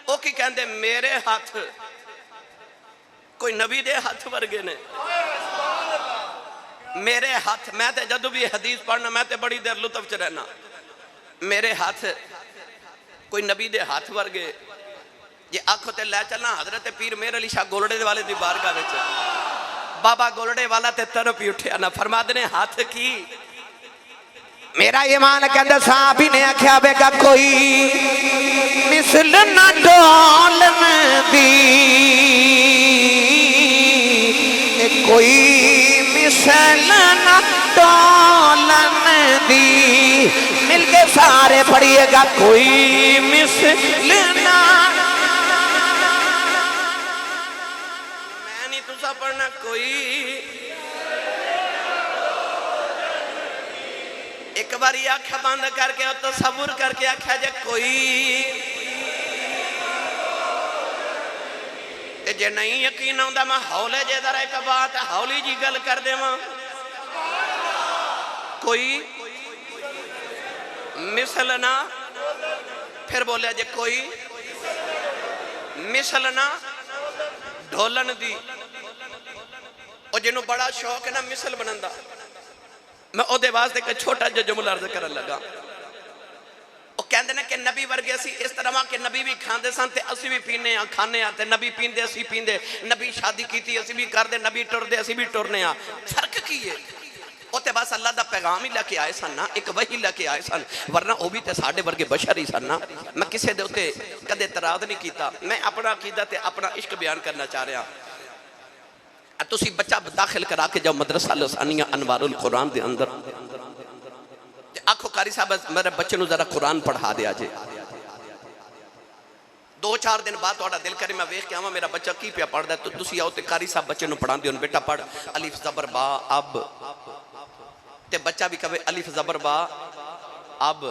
Speaker 1: او کی کہندے میرے ہاتھ کوئی نبی دے ہاتھ ورگے نے میرے ہاتھ میں تے جدو بھی حدیث پڑھنا میں تے بڑی دیر لطف چ رہنا میرے ہاتھ کوئی نبی دے ہاتھ ورگے یہ آنکھوں تے لے چلنا حضرت پیر میر علی شاہ گولڑے والے دی بارگاہ وچ بابا گولڑے والا تے طرف ہی اٹھیا نا فرما دنے ہاتھ کی میرا ایمان کہندے صحابی نے آکھیا بے گا کوئی مثل نہ ڈولن دی کوئی مثل نہ ڈولن دی مل کے سارے پڑھئے گا کوئی مثل نہ میں نہیں تسا پڑھنا کوئی ایک بار یہ آنکھیں بند کر کے اور تصور کر کے آنکھیں جے کوئی جے نہیں یقین ہوندہ میں ہولے جے در ایک بات ہولی جی گل کر دے ماں کوئی مثلنا پھر بولے جے کوئی مثلنا ڈھولن دی اور جنہوں بڑا شوق ہے نا مثل بنندہ میں او دے واسطے کہ چھوٹا جو جملہ عرض کرن لگا او کہندے نا کہ نبی ورگے اسی اس طرح کہ نبی بھی کھاندے سن تے اسی بھی پینے ہاں کھانے ہاں تے نبی پیندے اسی پیندے نبی شادی کیتی اسی بھی کر دے نبی ٹر دے اسی بھی ٹرنے ہاں فرق کی ہے او تے بس اللہ دا پیغام ہی لکے آئے سن نا ایک وحی لکے آئے سن ورنہ او بھی تے ساڑھے ورگے بشر ہی سن نا میں کسے دے ہوتے کدے تراد نہیں کیتا میں اپنا عقیدہ تے اپنا عشق بیان کرنا چاہ رہا تسی بچہ داخل کرا کے جاؤ مدرسہ لسانیہ انوار القرآن دے اندر آکھو قاری صاحب میرے بچے نو ذرا قرآن پڑھا دیا جے 2-4 دن بعد توڑا دل کرے میں ویکھ کے آواں میرا بچہ کی پیا پڑھ دا ہے تو تسی آؤ تے قاری صاحب بچے نو پڑھان دیون بیٹا پڑھ الف زبر با اب تے بچہ بھی کہے الف زبر با اب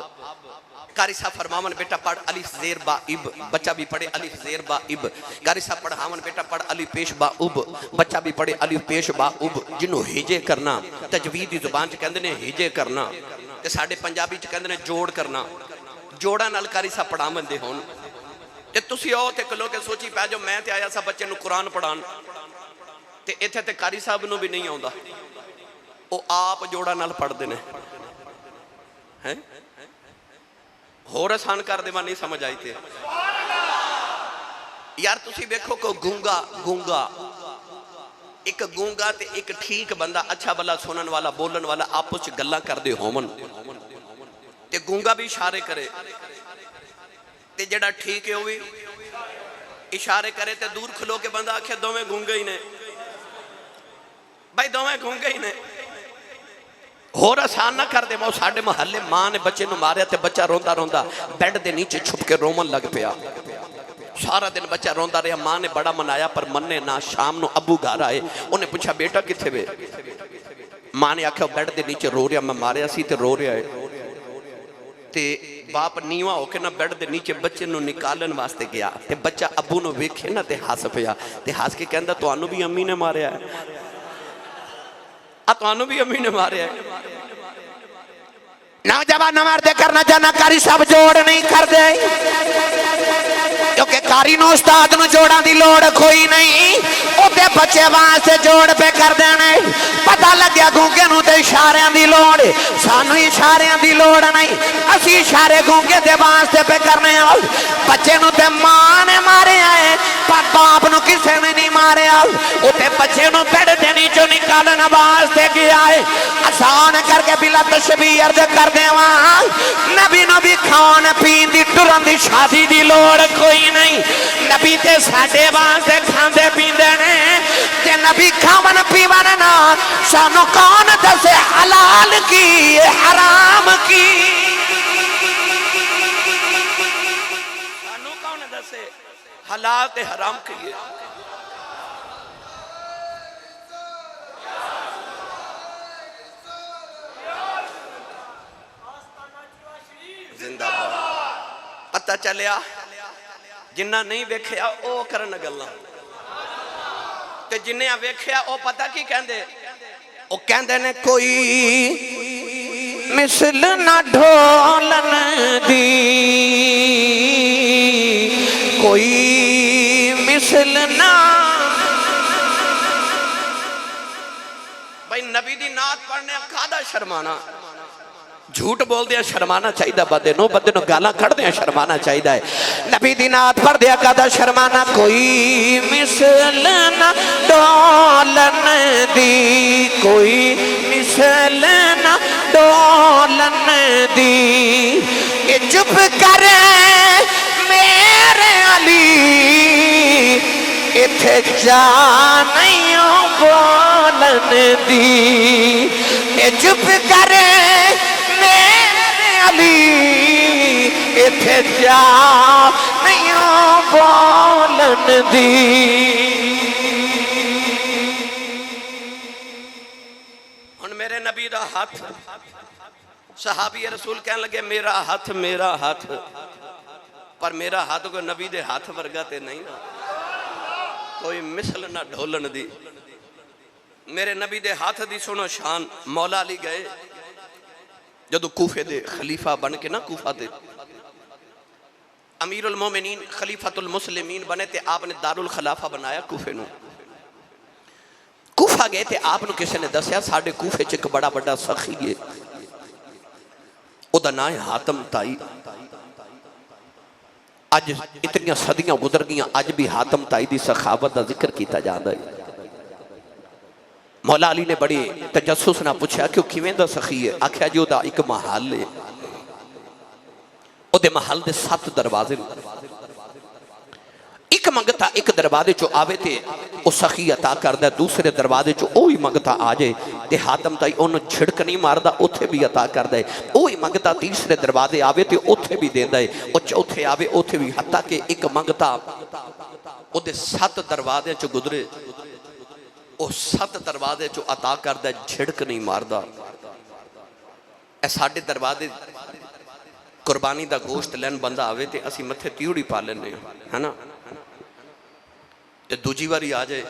Speaker 1: قاری صاحب فرماون بیٹا پڑھ الف زیر با اب بچہ بھی پڑھے الف زیر با اب قاری صاحب پڑھاون بیٹا پڑھ الف پیش با اب بچہ بھی پڑھے الف پیش با اب جنہوں ہجے کرنا تجویدی زبان چ کہندے نے ہجے کرنا تے ساڈے پنجابی چ کہندے نے جوڑ کرنا جوڑاں نال قاری صاحب پڑھاون دے ہون تے تسی او تے کلو کے سوچی پیا جو میں تے آیا سا بچے نو قرآن پڑھان تے ایتھے تے قاری صاحب نو بھی نہیں آوندا او آپ جوڑاں نال پڑھ دے نے ہیں ہور آسان کر دے میں نہیں سمجھ آئی تے یار تسی دیکھو کو گونگا ایک گونگا تے ایک ٹھیک بندہ اچھا بلا سنن والا بولن والا آپس گلاں کر دے ہومن تے گونگا بھی اشارے کرے تے جڑا ٹھیک ہے ہوئی اشارے کرے تے دور کھلو کے بندہ آکھے دوویں گونگے ہی نے بھائی دوویں گونگے ہی نے ہور آسان نہ کر دے وہ ساڑھے محلے ماں نے بچے نو ماریا تے بچہ روندا بیڈ دے نیچے چھپ کے رومن لگ پیا سارا دن بچہ روندا رہا ماں نے بڑا منایا پر مننے نہ شام نو ابو گھر آئے انہیں پوچھا بیٹا کتھے وے ماں نے آکھا بیڈ دے نیچے رو رہا میں ماریا سی تے رو رہا ہے تے باپ نیواں ہو کے نہ بیڈ دے نیچے بچے نو نکالن واسطے گیا تے بچہ ابو نو ویکھے نہ تے ہاس پیا تے ہاس کے کہندا تو آنو بھی امی نے ماریا ہے اتوانو بھی امی نے ماریا ہے نوجوان مردے کرنا جانا کاری سب جوڑ نہیں کر دے کیونکہ کاری نو استاد نو جوڑا دی لوڑ کوئی نہیں او تے بچے وہاں سے جوڑ پہ کر دینے پتہ لگیا گونگے نو تے اشاریاں دی لوڑ سانو اشاریاں دی لوڑ نہیں اسی اشارے گونگے دے وہاں سے پہ کرنے آؤ بچے نو تے ماں نے مارے آئے پر باپ نو کسے نے نہیں مارے آؤ او تے بچے نو پیڑ دے نیچو نکالنا واسطے گیا ہے آسان کر کے بلا تشبیہ عرض کر دے وہاں نبی نو بھی کھان پین دی ٹرن دی شادی دی لوڑ کوئی نہیں نبی تے ساڑے واسطے کھاندے پیندے نے تے نبی کھاون پیون نا سانو کون دسے حلال کی حرام کی سانو کون دسے حلال تے حرام کی زندہ باد پتہ چلیا جنہ نہیں ویکھیا او کرن گلاں تے جنہیں ویکھیا او پتہ کی کہندے او کہندے نے کوئی مثل نہ ڈھولن دی کوئی مثل نہ بھائی نبی دی نعت پڑھنے کھادا شرمانا جھوٹ بول دیا شرمانا چاہیدہ بدے نو گالاں کھڑ دیا شرمانا چاہیدہ ہے نبی دی نعت پڑھ دیا کہا شرمانا کوئی مثل نہ ڈولن دی کوئی مثل نہ ڈولن دی کہ چپ کرے میرے علی اتھے جانیوں بولن دی کہ چپ کرے علی اتھے جا نہیں بولن دی ہن میرے نبی دا ہاتھ صحابی رسول کہنے لگے میرا ہاتھ پر میرا ہاتھ کو نبی دے ہاتھ ورگا تے نہیں نا کوئی مثل نہ ڈھولن دی میرے نبی دے ہاتھ دی سنو شان مولا علی گئے جدو کوفے دے خلیفہ بن کے نا کوفہ دے امیر المومنین خلیفۃ المسلمین بنے تے آپ نے دار الخلافہ بنایا کوفے نو کوفہ گئے تے آپ نو کسی نے دسیا ساڑھے کوفے چک بڑا بڑا سخی ہے او دا نائے حاتم تائی آج اتنی صدیاں گزر گیاں آج بھی حاتم تائی دی سخاوت دا ذکر کیتا جاندہ ہے مولا علی نے بڑی تجسس نہ پوچھا کیوں کیویں دا سخی ہے آکھیا جو دا ایک محل ہے او دے محل دے 7 دروازے ایک منگتا ایک دروازے چو آوے تے او سخی عطا کردہ، دوسرے دروازے چو اوہی منگتا آجے تے حاتم تائی انہوں چھڑک نہیں ماردہ اوتھے بھی عطا کردہ، اوہی منگتا تیسرے دروازے آوے تے اوتھے بھی دیندہ ہے، او چوتھے آوے اوتھے بھی، حتیٰ کہ ایک منگتا او دے 7 دروازے چو گزرے، او 7 دروازے چو عطا کردہ چھڑک نہیں ماردہ۔ اے ساڑھے دروازے قربانی دا گوشت لین بندہ آوے تے اسی متھے تیوڑی پا لینے ہے نا، تے دوجی واری آ جائے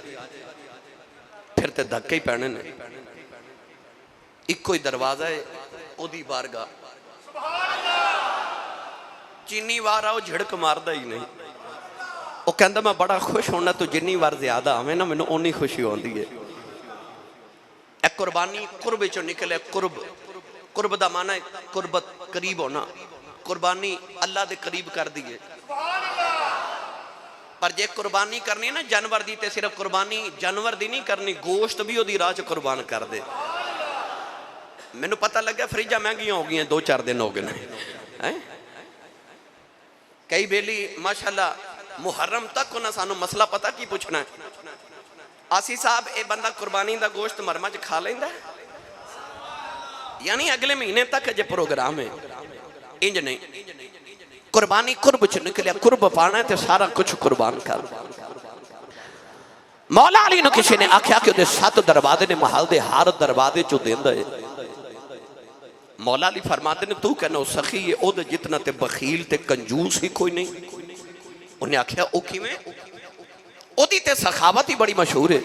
Speaker 1: پھر تے دھکے ہی پہنے نے، ایک کوئی دروازہ ہے او دی بارگاہ، چینی وار آؤ جھڑک ماردہ ہی نہیں، وہ کہندہ میں بڑا خوش ہونا تو جنی وار زیادہ آمیں نا، میں نے اونی خوشی ہون دی ہے۔ اے قربانی قرب چو نکلے، قرب دا معنی قربت قریب ہونا، قربانی اللہ دے قریب کر دیئے، پر جے قربانی کرنی نا جانور دی تے صرف قربانی جانور دی نہیں کرنی، گوشت بھی ہو دی راج قربان کر دے۔ میں نے پتہ لگا فریجہ مہنگیاں ہو گئی ہیں، 2-4 دن ہو گئے، کئی بیلی ماشاءاللہ محرم تک ہونا سانو مسئلہ پتہ کی پوچھنا ہے، آسی صاحب اے بندہ قربانی دا گوشت مرمج کھا لیندہ ہے، یعنی اگلے مہینے تک جے پروگرام ہے، انج نہیں، قربانی قرب چ نکلیا، قرب پانا ہے تے سارا کچھ قربان کر۔ مولا علی نے کسی نے آکھیا کہ دے 7 دروازے نے محل دے ہر دروازے چو دیندہ ہے، مولا علی فرماتے نے تو کہنا سخی ہے، او دے جتنا تے بخیل تے کنجوس ہی کوئی نہیں، انہیں آکھیا او کی میں او دی تے سخاوت ہی بڑی مشہور ہے۔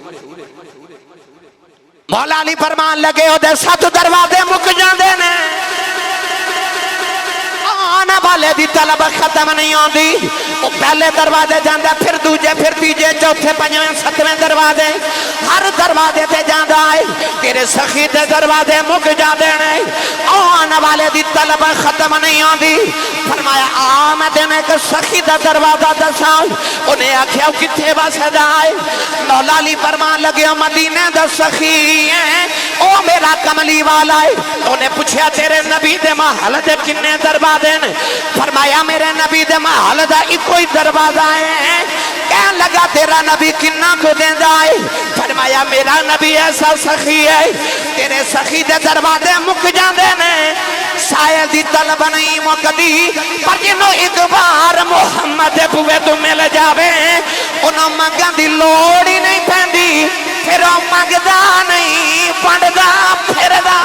Speaker 1: مولا علی فرمان لگے او دے 7 دروازے مک جاندے نے، آنے والے دی طلب ختم نہیں ہوں دی، وہ پہلے دروازے جاندہ پھر دوجے پھر تیجے چوتھے پنجویں 7ویں دروازے، ہر دروازے تے جاندہ آئے تیرے سخی تے دروازے مک جاندے نہیں، آنے والے دی طلب ختم نہیں ہوں دی۔ فرمایا آمد نے کہ سخی دا دروازہ دساؤ، انہیں آکھیا کتھے باسے جائے، مولا علی فرمان لگے مدینہ دا سخی ہے، او میرا کملی والا ہے، انہیں پوچھیا تیرے نبی دے محل دے کنے دروازے نے، فرمایا میرے نبی دے محل دا ایک کوئی دروازہ ہے، کہنے لگا تیرا نبی کنہ کو دیں جائے، فرمایا میرا نبی ایسا سخی ہے، تیرے سخی دے دروازے مک جاندے نے، شاید دی طلب نہیں مکدی، پر جنہوں ایک بار محمد بوے تو مل جاوے، انہوں مگن دی لوڑی نہیں پہندی، پھر وہ مگدہ نہیں پڑھدا پھردہ۔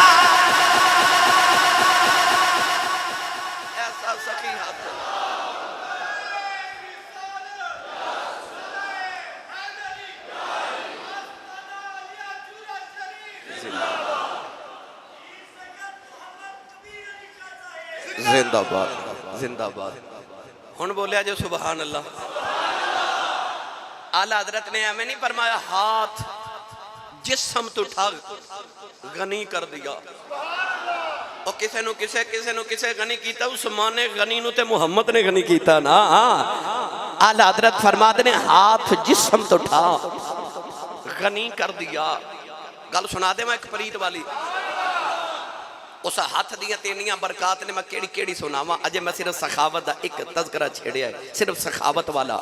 Speaker 1: ایسا سخی ہاتھ زندہ باد، زندہ باد، ہن بولیا جو سبحان اللہ۔ اعلیٰ حضرت نے ہمیں نہیں فرمایا ہاتھ جسم تو اٹھا غنی کر دیا، اور کسے نو کسے غنی کیتا، عثمان نے غنی نو تے محمد نے غنی کیتا نا۔ اعلیٰ حضرت فرماتے نے ہاتھ جسم تو اٹھا غنی کر دیا۔ گل سنا دے میں ایک پرید والی، اس ہاتھ دیاں تینیاں برکات نے میں کیڑی کیڑی سناواں، اجے میں صرف سخاوت دا ایک تذکرہ چھیڑیا ہے، صرف سخاوت والا۔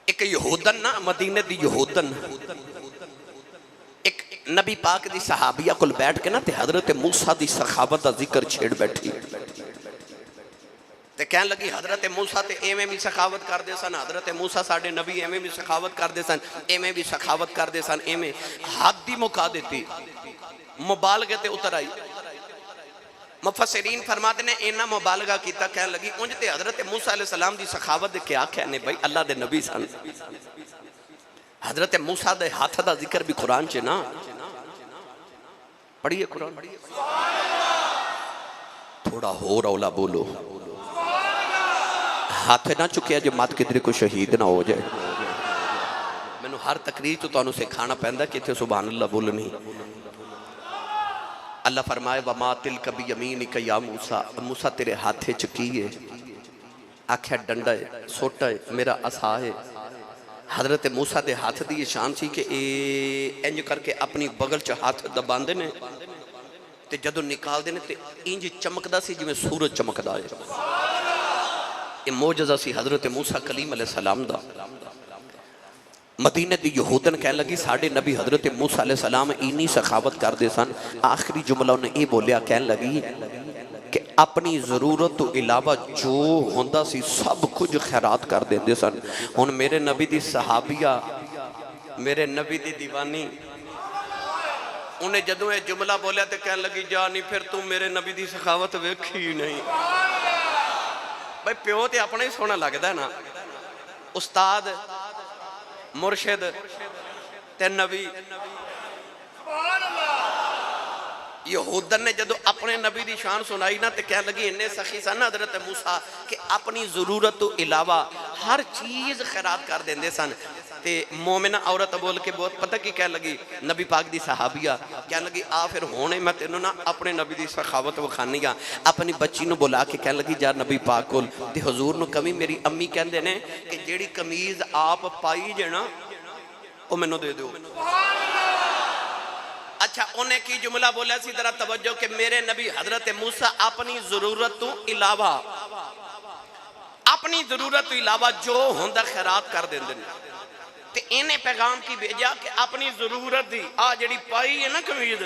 Speaker 1: ایک یہودن نا، مدینہ دی یہودن، ایک نبی پاک دی صحابیہ کل بیٹھ کے نا تے حضرت موسیٰ دی سخاوت دا ذکر چھیڑ بیٹھی، تے کہن لگی حضرت موسیٰ تے ایمیں بھی سخاوت کر دے سن، حضرت موسیٰ ساڑھے نبی ایمیں بھی سخاوت کر دے سن، ایمیں بھی سخاوت کر دے سن، ایمیں حد دی مکا دیتی، مبالغے تے اتر آئی۔ مفسرین فرماتے نے اینا مبالغہ کیتا، کہنے لگی انج تے حضرت موسیٰ علیہ السلام دی سخاوت دے کیا کہنے بھائی، اللہ دے نبی سن، حضرت موسیٰ دے ہاتھ دا ذکر بھی قرآن چے نا، پڑھئے قرآن، تھوڑا ہو رولا بولو، ہاتھ نہ چکیا جو مات کدھر کو شہید نہ ہو جائے۔ میں نے ہر تقریر تو انہوں سے کھانا پہندہ کہ تھے سبحان اللہ بولنی۔ اللہ فرمائے وَمَا تِلْكَ بِيَمِينِكَ يَا موسیٰ، موسیٰ تیرے ہاتھے چکیے، آکھیا ڈنڈا ہے، سوٹا ہے، میرا عصا ہے۔ حضرت موسیٰ دے ہاتھ دی شان سی کہ انج کر کے اپنی بغل چ ہاتھ دبان دینے تے جدو نکال دینے تے انج چمکدا سی جو میں سورج چمکدا ہے۔ یہ معجزہ سی حضرت موسیٰ کلیم علیہ السلام دا۔ مدینہ دی یہودن کہنے لگی ساڑھے نبی حضرت موسیٰ علیہ السلام اینی سخاوت کر دے سن، آخری جملہ انہیں یہ بولیا کہنے لگی کہ اپنی ضرورت تو علاوہ جو ہوندہ سی سب کچھ خیرات کر دے سن۔ ہن میرے نبی دی صحابیہ، میرے نبی دی دیوانی، انہیں جدوں یہ جملہ بولیا تو کہنے لگی جانی پھر تم میرے نبی دی سخاوت ویکھی نہیں۔ بھائی پیو تے اپنے ہی سونا لگتا ہے نا، استاد مرشد تے نبی۔ یہودن نے جدو اپنے نبی دی شان سنائی نا تے کہنے لگی انہیں سخی سن حضرت موسیٰ کہ اپنی ضرورت تو علاوہ ہر چیز خیرات کر دیندے سن۔ تے مومنہ عورت بول کے بہت پتہ کی کہنے لگی نبی پاک دی صحابیہ کہنے لگی آ پھر ہونے میں تینوں نا اپنے نبی دی سخاوت وکھانی گا۔ اپنی بچی نو بلا کے کہنے لگی جا نبی پاک کول تے حضور نو کمی میری امی کہن دینے کہ جیڑی کمیز آپ پائی جنا او میں نو دے دو۔ اچھا انہیں کی جملہ بولے سی ذرا توجہ کہ میرے نبی حضرت موسیٰ اپنی ضرورت تو علاوہ اپنی ضرورت تو علاوہ جو ہوندہ خیرات کر دیں دیں تے انہیں پیغام کی بھیجا کہ اپنی ضرورت دی آ جڑی پائی ہے نا کمید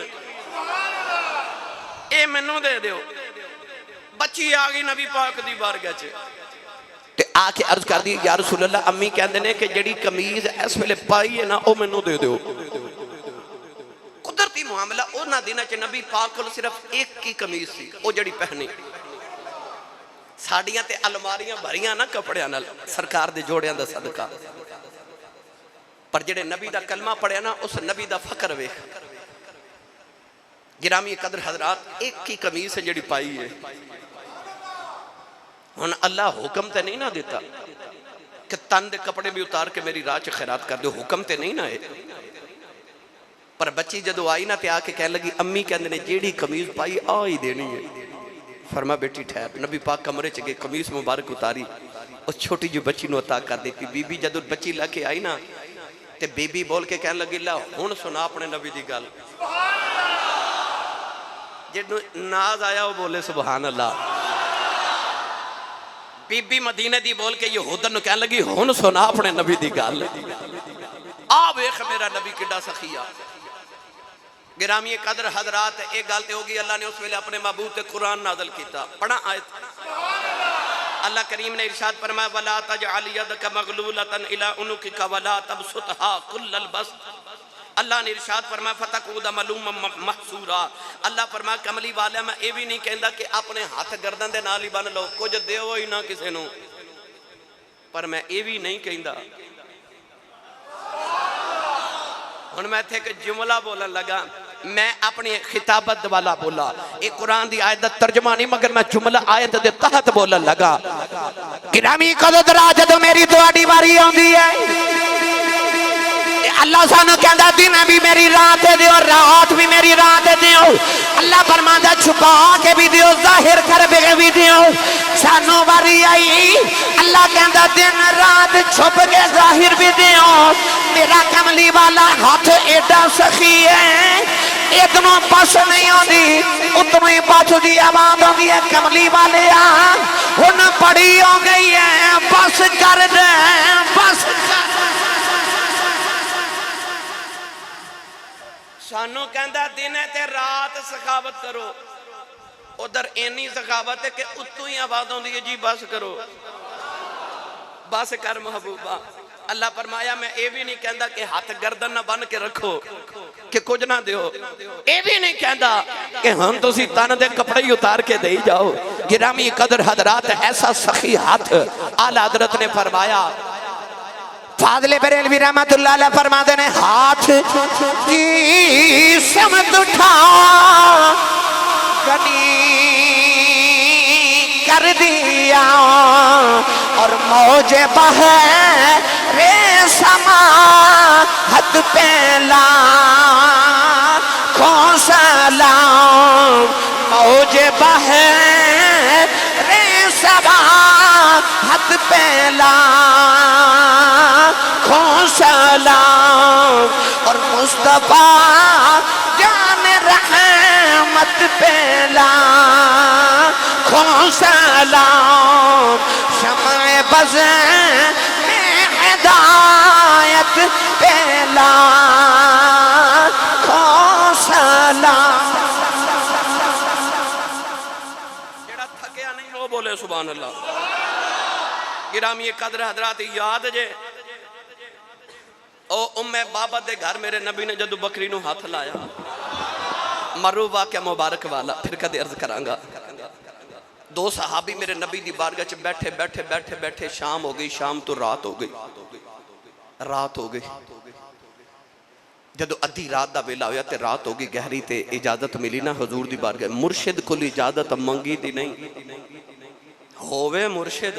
Speaker 1: اے منو دے دیو۔ بچی آگئی نبی پاک دی بارگاہ چھے تے آ کے عرض کر دی یا رسول اللہ امی کہن دینے کہ جڑی کمیز اس پہلے پائی ہے نا او منو دے دیو۔ قدرتی معاملہ او نہ دینا چھے نبی پاک کو صرف ایک کی کمیز سی او جڑی پہنی۔ ساڑیاں تے علماریاں بھریاں نا کپڑیاں نا سرکار دے جوڑیاں دا صدقہ، پر جڑے نبی دا کلمہ پڑھیا نا اس نبی دا فقر ویکھ۔ گرامی قدر حضرات ایک کی کمیز سے جڑی پائی ہے، ہن اللہ حکم تے نہیں نہ دیتا کہ تن دے کپڑے بھی اتار کے میری راہ چ خیرات کر دو، حکم تے نہیں نہ ہے۔ پر بچی جدو آئی نہ تے آ کے کہنے لگی امی کہنے نے جیڑی کمیز پائی آئی دینی ہے۔ فرما بیٹی ٹھہر، نبی پاک کمرے چ گئے کمیز مبارک اتاری اس چھوٹی جو بچی نو عطا کر دیتی۔ بی بی جدو بچی لے کے آئی نا تے بی بی بول کے کہنے لگی اللہ ہن سنا اپنے نبی دی گل۔ جدو ناز آیا وہ بولے سبحان اللہ۔ بی بی مدینہ دی بول کے یہودن نو کہنے لگی ہن سنا اپنے نبی دی گل۔ آ ویکھ میرا نبی کڈا سخیہ۔ گرامی قدر حضرات ایک گالتے ہوگی اللہ نے اس ویلے اپنے محبوب تے قرآن نازل کیتا۔ پڑھا آیت اللہ کریم نے ارشاد فرمایا وَلَا تَجْعَلْ يَدَكَ مَغْلُولَةً إِلَىٰ عُنُقِكَ وَلَا تَبْسُطْهَا كُلَّ الْبَسْطِ۔ اللہ نے ارشاد فرمایا فَتَقْعُدَ مَلُومًا مَحْسُورًا۔ اللہ فرمایا کملی والے میں اے بھی نہیں کہندا کہ اپنے ہاتھ گردن دے نال ہی بن لو کچھ دیو ہی نہ کسے نو، پر میں اے بھی نہیں کہندا۔ ہن میں تھے کہ جملہ بولن لگا، میں اپنی خطابت والا بولا، ایک قرآن دی آیت دا ترجمہ نہیں مگر میں جملہ آیت دے تحت بولن لگا۔ گرامی قدر جدو میری دعاڑی باری ہوندی ہے اللہ سانو کہندا دن بھی میری رات دیو رات بھی میری رات دیو۔ اللہ فرماندا چھپا کے بھی دیو ظاہر کر کے بھی دیو۔ سانو باری آئی اللہ کہندا دن رات چھپ کے ظاہر بھی دیو۔ میرا کملی والا ہاتھ ایڈا سخی ہے اتنوں پس نہیں ہوندی اتنوں ہی پس دی آواز ہوندی ہے کملی والے ہن پڑی ہو گئی ہے بس کر دے بس سانو کہندا دن ہے تے رات سخاوت کرو، ادھر اینی سخاوت ہے کہ اتوں ہی آواز ہوندی ہے جی بس کرو بس کر محبوبہ۔ اللہ فرمایا میں اے بھی نہیں کہندا کہ ہاتھ گردن نہ بن کے رکھو کہ کچھ نہ دیو، اے بھی نہیں کہندا کہ ہم تو سی تن دے کپڑے ہی اتار کے دے جاؤ۔ گرامی قدر حضرات ایسا سخی ہاتھ اعلی حضرت نے فرمایا، فاضل بریلوی رحمت اللہ علیہ فرماتے ہیں ہاتھ کی سمت اٹھا گنی کر دیا اور موج بہر سما حد پہلا کون سلام موج بہر سما حد پہلا کون سلام اور مصطفیٰ جان رحمت پہلا کون سلام شمع فیض میں ہدایت پہ لاکھوں سلام. جڑا تھکیا نہیں وہ بولے سبحان اللہ. گرامی قدر حضرات یاد جے او بابا دے گھر میرے نبی نے جدو بکری نو ہاتھ لایا مرو واقعہ مبارک والا پھر کدے عرض کرانگا. دو صحابی میرے نبی دی بارگاہ چ بیٹھے بیٹھے بیٹھے بیٹھے شام ہو گئی. شام تو رات ہو گئی. رات ہو گئی. جدو ادھی رات دا ویلا ہویا تے رات ہو گئی گہری تے اجازت ملی نا حضور دی بارگاہ. مرشد کو اجازت منگی دی نہیں ہووے مرشد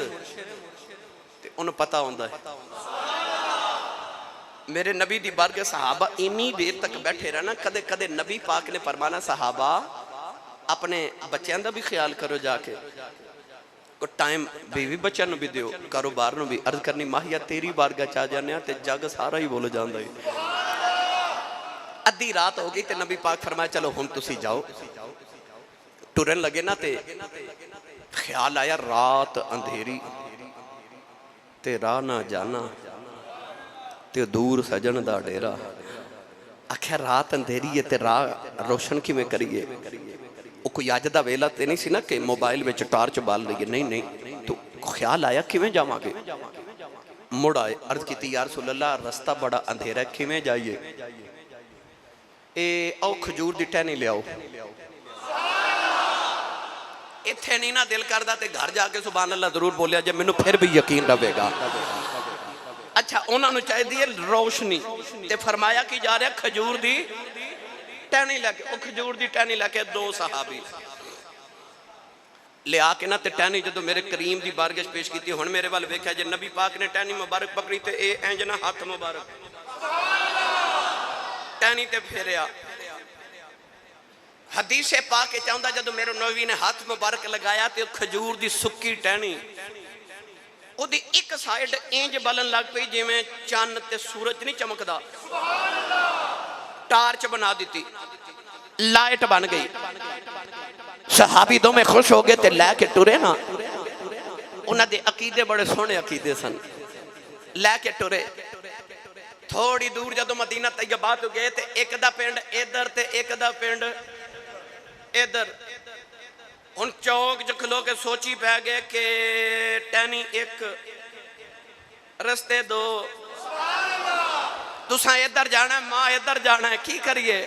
Speaker 1: تے انہوں پتہ ہوندہ ہے. میرے نبی دی بارگاہ صحابہ انی دیر تک بیٹھے رہنا. کدے کدے نبی پاک نے فرمانا صحابہ اپنے بچیاں دا بھی خیال کرو جا کے کو ٹائم بیوی بچیاں نو بھی دیو کاروبار نو بھی. عرض کرنی ماہیہ تیری بارگاہ چاہ جانے تے جگ سارا ہی بولو جاندہ ہی. ادھی رات ہو گئی تے نبی پاک فرمایا چلو ہم تسی جاؤ. ٹورن لگے نا تے خیال آیا رات اندھیری تے راہ نہ جانا تے دور سجن دا ڈیرا. آخر رات اندھیری ہے تے راہ روشن کی میں کریے. وہ کوئی آج دا ویلا تے نہیں سی نا کہ موبائل میں ٹارچ بال لئیے. نہیں تو خیال آیا کیویں جاواں گے. مڑ آئے عرض کی یا رسول اللہ رستہ بڑا اندھیرا ہے کیویں جائیے. او کھجور دی ٹہنی لے آؤ. اتھے نہیں نا دل کردہ تے گھر جا کے سبحان اللہ ضرور بولیا جب میں نے پھر بھی یقین رہے گا. اچھا انہوں نے چاہے دیئے روشنی تے فرمایا کی جا رہے کھجور دی ٹہنی لے کے. او کھجور دی ٹہنی لے کے دو صحابی لے آکے نا تے ٹہنی جدو میرے کریم دی بارگش پیش کی تھی. ہن میرے والے ویکھا جے نبی پاک نے ٹہنی مبارک پکڑی تے اے اینجنا ہاتھ مبارک ٹہنی تے پھیریا. حدیث پاک کے چاہندہ جدو میرے نبی نے ہاتھ مبارک لگایا تے کھجور دی سکی ٹہنی او دی ایک سائیڈ اینج بلن لگ پئی جی میں چاند تے سورج نہیں چمکدا. ٹارچ بنا دیتی لائٹ بن گئی. صحابی دو میں خوش ہو گئے تے لے کے ٹورے نا. انہاں دے عقیدے بڑے سونے عقیدے سن. لے کے ٹورے تھوڑی دور جدو مدینہ طیبہ تو گئے تے ایک دا پینڈ ادھر تے ایک دا پینڈ ادھر. ان چوک جو کھلو کے سوچی پہ گئے کہ ٹینی ایک رستے دو. تساں ادھر جانا ہے ماں ادھر جانا ہے کی کریے.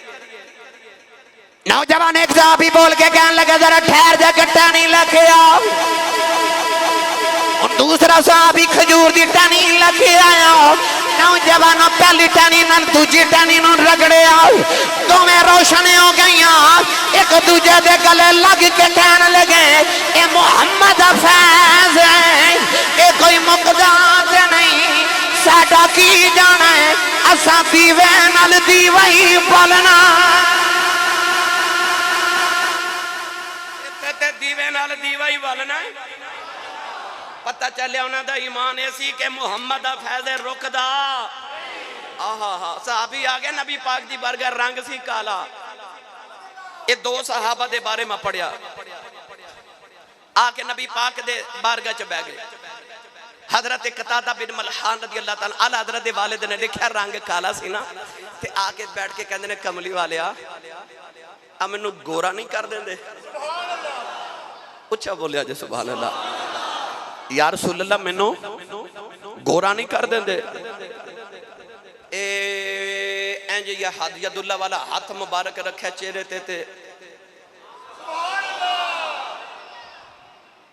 Speaker 1: نوجوان ایک صحابی بول کے کہنے لگے ذرا ٹھہر جا کے ٹینی لکھے آؤ. اور دوسرا صحابی کھجور دی ٹینی لکھے آیا. نوجوانوں پہلی ٹینی نال دوجی ٹینی نوں رگڑے آؤ. دو میں روشنیں ہو گئیاں ایک دوجہ دے گلے لگ کے کہنے لگے اے محمد فیض ہے اے کوئی مقداد نہیں ساڑھا کی جانا ہے اساں دیوے نال دیوئی بولنا. دیوے نال دیوئی بولنا پتہ چلے انہاں دا ایمان ایسی کہ محمد فیض رکدا. صحابی آگے نبی پاک دی بارگاہ رنگ سی کالا. یہ دو صحابہ دے بارے میں پڑھیا آکے نبی پاک دے بارگاہ چ بیٹھ گئے. حضرت قتادہ بن ملحان رضی اللہ تعالیٰ عنہ حضرت والد نے لکھا رنگ کالا سی نا تے آکے بیٹھ کے کہندے نے کملی والیا امنو گورا نہیں کر دیں دے. اچھا بولیا جے سبحان اللہ. یا رسول اللہ منو گورا نہیں کر دیں دے. اینج یا حد ید اللہ والا ہاتھ مبارک رکھے چہرے تے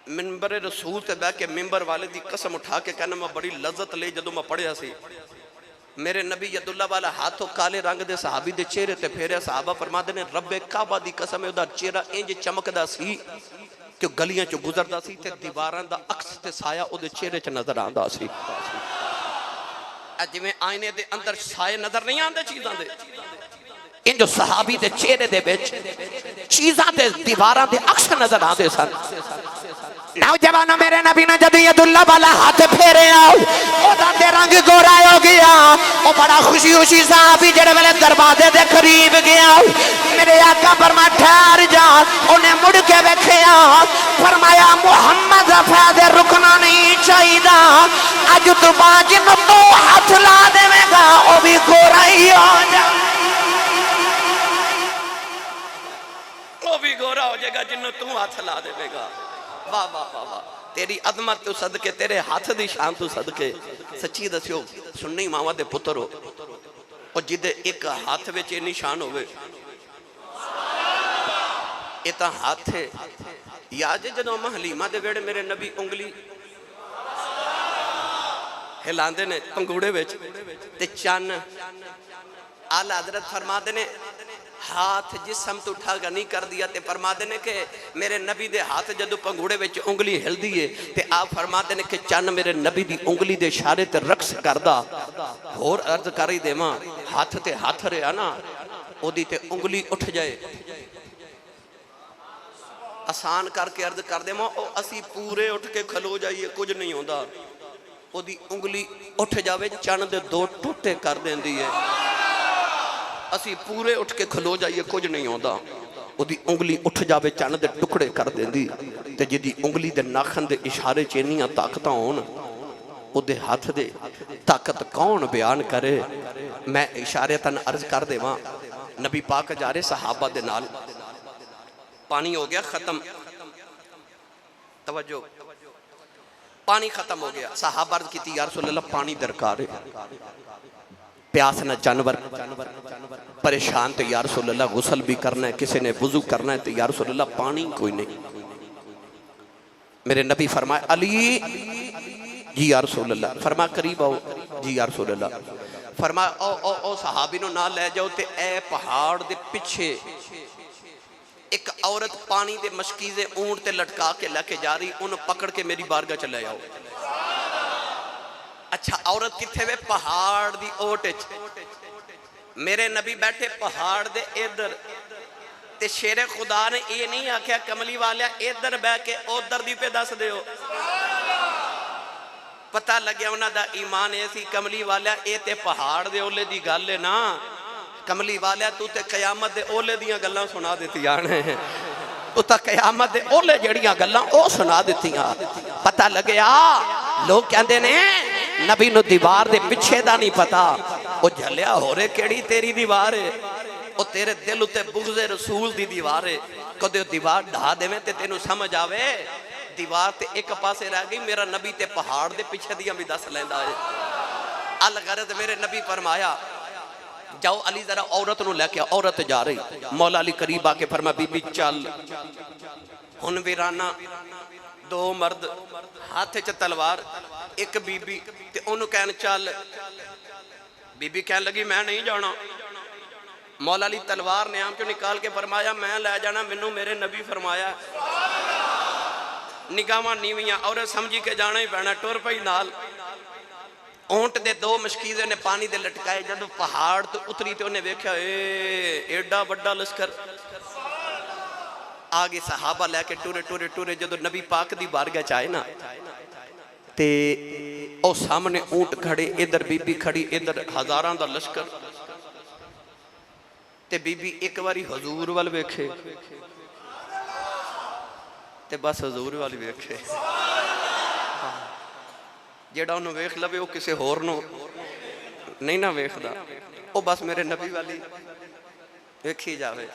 Speaker 1: منبر رسول تے بیٹھ کے منبر والے دی قسم اٹھا کے کہنا میں بڑی لذت لے جدو میں پڑھیا سی. میرے نبی ید اللہ والا ہاتھوں کالے رنگ دے صحابی دے چہرے تے پھیرے. صحابہ فرما دے نے رب کعبہ دی قسم ہے دا چہرہ اینج چمکدا سی کہ گلیاں چو گزردا سی تے دیواران دا عکس تے سایہ او دے چہرے چ نظر آندا سی. جی میں آئینے دے اندر سائے نظر نہیں آندے چیزاں دے. ان جو صحابی دے چہرے دے بیچ چیزاں دے دیواراں دے عکس نظر آندے سن. نوجوانوں میرے نبی نے جدو ید اللہ والا ہاتھ پھیرے آؤ او دا دے رنگ گورا ہو گیا. او بڑا خوشی خوشی صحابی جڑے والے دروازے دے قریب گیا. میرے آقا فرمایا ٹھہر جا. انہیں مڑ کے بیٹھیا فرمایا محمد فیض رکنا نہیں چاہیے اج تو بعد جن تو ہاتھ لا دے گا وہ بھی گورا ہی ہو جائے، وہ بھی گورا ہو جائے گا جن تو ہاتھ لا دے گا۔ واہ واہ واہ واہ، تیری عظمت تو صدقے، تیرے ہاتھ دی شان تو صدقے۔ سچی دسیو سننی ماوا دے پتر ہو اور جدے ایک ہاتھ وچ انی شان ہوئے، ایتا ہاتھ ہے یاد ہے جدوں اما حلیمہ دے ویڑے میرے نبی انگلی ہلاندے نے پنگوڑے وچ تے چن اعلی حضرت فرما دے نے ہاتھ جسم تو اٹھا گا نہیں کر دیا تے فرما دے نے کہ میرے نبی دے ہاتھ جدو پنگوڑے وچ انگلی ہل دیئے تے آپ فرما دے نے کہ چن میرے نبی دی انگلی دے اشارے تے رقص کردہ اور عرض کری دے ماں ہاتھ تے ہاتھ رہا نا او دی تے انگلی اٹھ جائے، آسان کر کے عرض کر دے ماں او اسی پورے اٹھ کے کھلو جائیے کچھ نہیں ہوندہ، او دی انگلی اٹھ جاوے چن دے دو ٹوٹے کر دیں دیئے، اسی پورے اٹھ کے کھلو جائیے کچھ نہیں ہوندہ، او دی انگلی اٹھ جاوے چن دے ٹکڑے کر دیں دی تے جدی انگلی دے ناخن دے اشارے چینیاں طاقتاں ہون او دے ہاتھ دے طاقت کون بیان کرے۔ میں اشارے تن عرض کر دے ماں نبی پاک جا رہے صحابہ دے نال، پانی ہو گیا ختم، توجہ پانی ختم ہو گیا، صحابہ عرض کی تھی یا رسول اللہ پانی درکار ہے، پیاس نہ جانور پریشان تے یا رسول اللہ غسل بھی کرنا ہے، کسی نے وضو کرنا ہے تے یا رسول اللہ پانی کوئی نہیں۔ میرے نبی فرمائے علی جی یا رسول اللہ، فرمائے قریب آؤ جی یا رسول اللہ، فرمائے او صحابی نو نہ لے جاؤ تے اے پہاڑ دے پچھے ایک عورت پانی دے مشکیزے اونٹ تے لٹکا کے لے کے جا رہی، انہوں پکڑ کے میری بارگاہ چلے آؤ۔ اچھا عورت کتھے وے پہاڑ دی اوٹے میرے نبی بیٹھے پہاڑ دے ادھر تے شیر خدا نے یہ نہیں آکھیا کملی والیا ادھر بے کے ادھر دی پہ دس دے ہو، پتہ لگیا انہاں دا ایمان ایسی کملی والیا اے تے پہاڑ دے اولے دی گل ہے نا، کملی والیا تو تے قیامت دے اولے دیاں گلاں سنا دیتی جانے ہیں، تو تا قیامت دے اولے جڑیاں گلاں او سنا دیتی ہیں، پتہ لگیا لوگ کہندے نے نبی نو دیوار دے پچھے دا نہیں پتا، او جھلیا ہو رہے کیڑی تیری دیوار ہے، او تیرے دل تے بغض رسول دی دیوار ہے، کدے دیوار ڈھا دے میں تے تینوں سمجھ آوے دیوار تے ایک پاسے رہ گئی میرا نبی تے پہاڑ دے پیچھے دیاں بھی دس لیندہ ہے۔ الغرض میرے نبی فرمایا جاؤ علی ذرا عورت نو لے کے عورت جا رہی، مولا علی قریب آکے فرمایا بی بی چل، ہن ویرانہ دو مرد ہاتھ چ تلوار ایک بی بی تے انہوں کہن چل، بی بی کہن لگی میں نہیں جانا، مولا علی تلوار نے آم چو نکال کے فرمایا میں لے جانا منو میرے نبی فرمایا، نگاہاں نیویاں اور سمجھی کے جانا ہی پینا، ٹور پئی نال اونٹ دے دو مشکیزے نے پانی دے لٹکائے، جب پہاڑ تو اتری تے انہیں ویکھیا ایڈا بڑا لشکر، آگے صحابہ لے کے ٹورے ٹورے ٹورے جدو نبی پاک دی بارگاہ چاہے نا تے او سامنے اونٹ کھڑے، ادھر بی بی کھڑی، ادھر ہزاران دا لشکر، تے بی بی ایک واری حضور وال ویکھے تے بس حضور والی ویکھے، جیڑا انہوں ویکھ لوے وہ کسے ہور نو نہیں نہ ویکھ دا، وہ بس میرے نبی والی ویکھی جاوے۔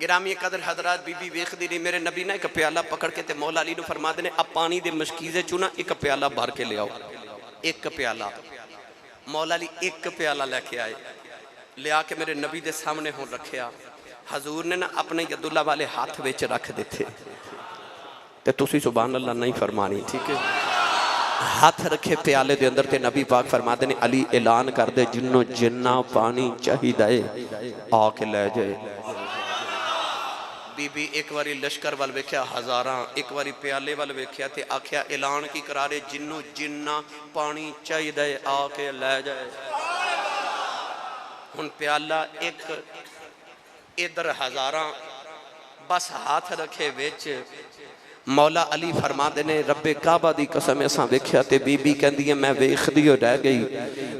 Speaker 1: گرامی قدر حضرات بی بی ویکھ دی نہیں، میرے نبی نے ایک پیالہ پکڑ کے تے مولا علی نو فرما دینے اب پانی دے مشکیزے چونا ایک پیالہ بھر کے لے آؤ، ایک پیالہ، مولا علی ایک پیالہ لے کے آئے، لے آ کے میرے نبی دے سامنے ہوں رکھیا، حضور نے نا اپنے یداللہ والے ہاتھ ویچ رکھ دیتے تے تسی سبحان اللہ نہیں فرمانی، ٹھیک ہے، ہاتھ رکھے پیالے دے اندر تے نبی پاک فرما دینے علی اعلان کر دے جنوں جنہ پانی چاہی دائے آ کے لے جائے۔ بی بی ایک واری لشکر وال ویکھیا ہزاراں، ایک واری پیالے وال ویکھیا تے آکھیا اعلان کی قرارے جنوں جنہ پانی چاہی دائے آ کے لے جائے۔ ہن پیالہ ایک ادھر ہزاراں بس ہاتھ رکھے ویچ مولا علی فرما دینے رب کعبہ دی قسم ایسا ویکھیا تے بی بی کہندی ہے میں ویکھدی ہو رہ گئی،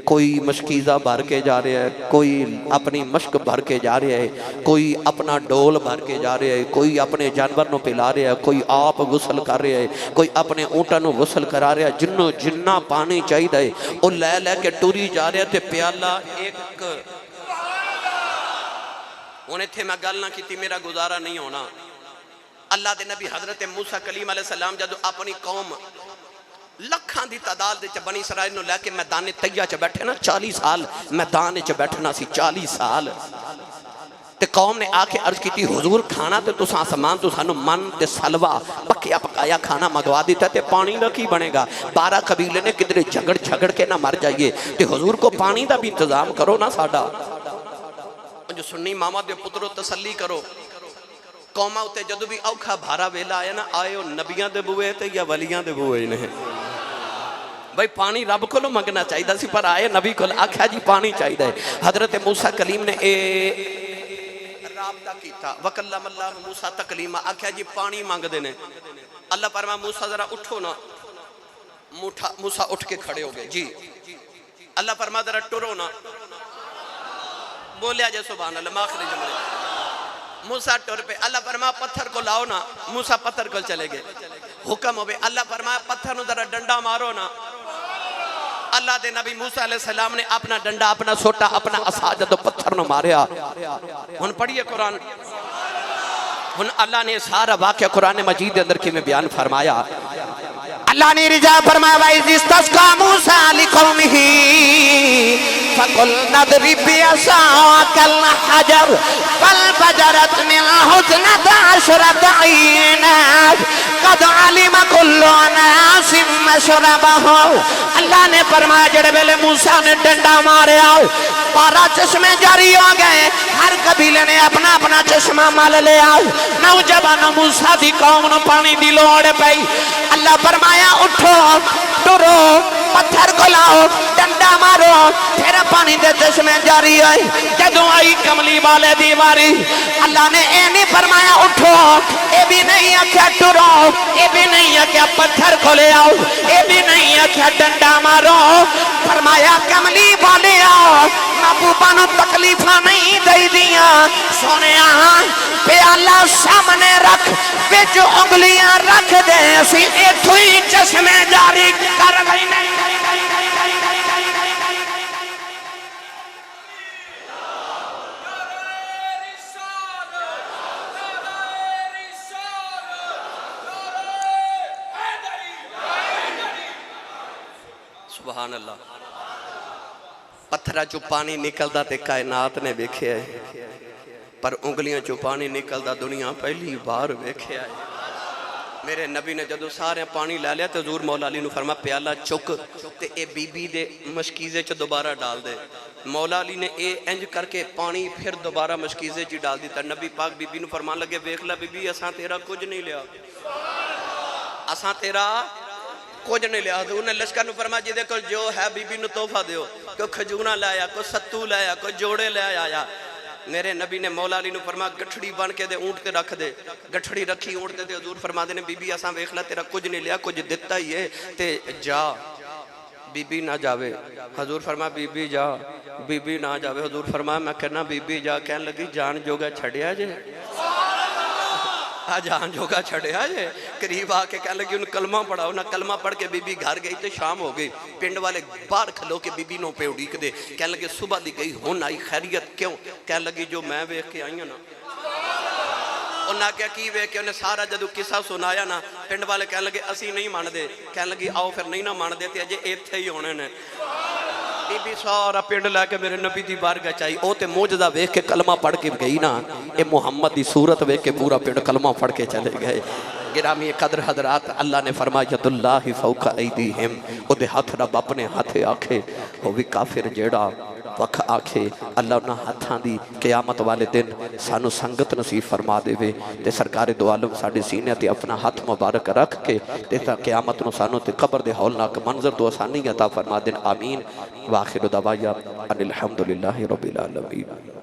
Speaker 1: کوئی مشکیزہ بھر کے جا رہا ہے، کوئی اپنی مشک بھر کے جا رہا ہے، کوئی اپنا ڈول بھر کے جا رہا ہے، کوئی اپنے جانور نو پلا رہا ہے، کوئی آپ غسل کر رہا ہے، کوئی اپنے اونٹاں نو غسل کرا رہا ہے، جنوں جنہ پانی چاہیے ہے او لے لے کے ٹوری جا رہا ہے تے پیالہ ایک انہیں تھے میں گل نہ کیتی میرا گزارا نہیں ہونا۔ اللہ دے نبی حضرت موسیٰ کلیم علیہ السلام جدو اپنی قوم لکھاں دی تعداد دے بنی اسرائیل نو لے کے میدان طیہ چ بیٹھے نا 40 سال میدان چ بیٹھنا سی 40 سال تے قوم نے آ کے عرض کی تھی حضور کھانا تے تساں آسمان تو سانو من تے سلوہ پکیا پکایا کھانا مگوا دیتا تے پانی دا کی بنے گا، 12 قبیلے نے کدھر جھگڑ کے نہ مر جائیے تے حضور کو پانی دا بھی انتظام کرو نا ساڈا۔ جو سنی ماما دے پترو تسلی کرو، قومہ ہوتے جدو بھی اوکھا بھارا ویلا آیا نا آئے ہو نبیاں دے بوئے تے یا ولیاں دے بوئے نہیں بھائی پانی رب کو لو مانگنا چاہیے دا سی پر آئے نبی کو آکھا جی پانی چاہیے دا ہے۔ حضرت موسیٰ کلیم نے رابطہ کیتا وَقَلَّمَ اللَّهُ موسیٰ تکلیمہ آکھا جی پانی مانگ دینے۔ اللہ فرما موسیٰ ذرا اٹھو نا، موسیٰ اٹھ کے کھڑے ہو گئے جی۔ اللہ فرما ذرا ٹرو نا، بولیا جائے سبحان اللہ ماخری جملے موسیٰ ٹور پہ اللہ فرما پتھر کو لاؤ نا، موسیٰ پتھر کو چلے گئے، حکم ہو بے اللہ فرما پتھر نو ذرا ڈنڈا مارو نا۔ اللہ دے نبی موسیٰ علیہ السلام نے اپنا ڈنڈا اپنا سوٹا اپنا عصا جدو پتھر نو ماریا۔ ہن پڑھئے قرآن، ہن اللہ نے سارا واقعہ قرآن مجید اندر کی میں بیان فرمایا۔ اللہ نے رجا فرمایا وَإِذِ اسْتَسْقَىٰ مُوسَىٰ لِقَوْمِهِ فَقُلْنَا اضْرِب بِّعَصَاكَ الْحَجَرَ فَانفَجَرَتْ مِنْهُ اثْنَتَا عَشْرَةَ عَيْنًا قَدْ عَلِمَ كُلُّ أُنَاسٍ مَّشْرَبَهُمْ۔ اللہ نے فرمایا جڑے ویلے موسیٰ نے ڈنڈا ماریا 12 چشمے جاری ہو گئے، ہر قبیلے نے اپنا اپنا چشمہ مل لیا۔ نوجوان موسیٰ دی قوم نو پانی دی لوڑ پئی، اللہ فرمایا اٹھو ٹرو پتھر کو لاؤ ڈنڈا مارو، پھر پانی دے چشمے جاری آئی۔ جدوں آئی کملی والے دیواری اللہ نے اے نہیں فرمایا اٹھو، اے بھی نہیں آکھیا ٹرو، اے بھی نہیں آکھیا پتھر کو لے آؤ، اے بھی نہیں آکھیا ڈنڈا مارو، فرمایا کملی والے آؤ محبوبہ نو تکلیفہ نہیں دے دیا، سونے پیالہ سامنے رکھ بچ انگلیاں رکھ دے سی ایتھوئی چشمے جاری کر گئی نہیں۔ سبحان اللہ، پتھرہ جو پانی نکلدا تے کائنات نے دیکھے ہے، پر انگلیاں جو پانی نکلدا دنیا پہلی بار دیکھے ہے۔ میرے نبی نے جدو سارے پانی لے لیا تو حضور مولا علی نے فرما پیالہ چک تے اے بی بی دے مشکیزے چ دوبارہ ڈال دے۔ مولا علی نے اے انج کر کے پانی پھر دوبارہ مشکیزے چ ڈال دیتا۔ نبی پاک بی بی نے فرمان لگے ویکھ لے بی بی اساں تیرا کچھ نہیں لیا، اساں تیرا کچھ نہیں لیا۔ حضور نے لشکر نو فرما جی دیکھو جو ہے بی بی نو تحفہ دیو، کوئی کھجورا لایا، کوئی ستو لایا، کوئی جوڑے لے آیا۔ میرے نبی نے مولا علی نو فرما گٹھڑی بن کے دے اونٹ تے رکھ دے، گٹھڑی رکھی اونٹ تے حضور فرما دے نے بی بی اساں ویکھ لے تیرا کچھ نہیں لیا، کچھ دیتا ہی ہے تے جا۔ بی بی نہ جاوے، حضور فرما بی بی جا، بی بی نہ جاوے، حضور فرما میں کہنا بی بی جا، کہنے لگی جان جوگا چھڑیا جے، جان جوگا چھڑیا جے، قریب آ کے کہنے لگی ان کلمہ پڑھاؤ نا، کلمہ پڑھ کے بی بی گھر گئی تے شام ہو گئی، پنڈ والے باہر کھلو کے بی بی نو پہ اڑیک دے، کہنے لگی صبح دی گئی ہون آئی خیریت کیوں، کہنے لگی جو میں ویکھ کے آئی ہوں نا، انہاں کیا کی ویکھ کے انہیں سارا جدو قصہ سنایا نا، پنڈ والے کہنے لگے اسی نہیں مان دے، کہنے لگی آؤ پھر نہیں نہ مان دیتے اجے ایتھے ہی ہونے نے۔ بی بی سارا پنڈ لے کے میرے نبی دی بارگاہ چاہی، او تے موجزہ ویکھ کے کلمہ پڑھ کے گئی نا، اے محمد دی صورت ویکھ کے پورا پنڈ کلمہ پڑھ کے چلے گئے۔ گرامی قدر حضرات، اللہ نے فرمایا ید اللہ فوق ایدیہم، او دے ہاتھ رب اپنے ہاتھے آکھے، وہ بھی کافر جیڑا وقت آکھے اللہ انہاں ہاتھاں دی قیامت والے دن سانو سنگت نصیب فرما دے وے تے سرکار دو عالم ساڑے سینے تے اپنا ہاتھ مبارک رکھ کے تے قیامت نو سانو تے قبر دے ہولناک منظر تو آسانی عطا فرما دن آمین۔ وآخر دعوایا ان الحمدللہ رب العالمین۔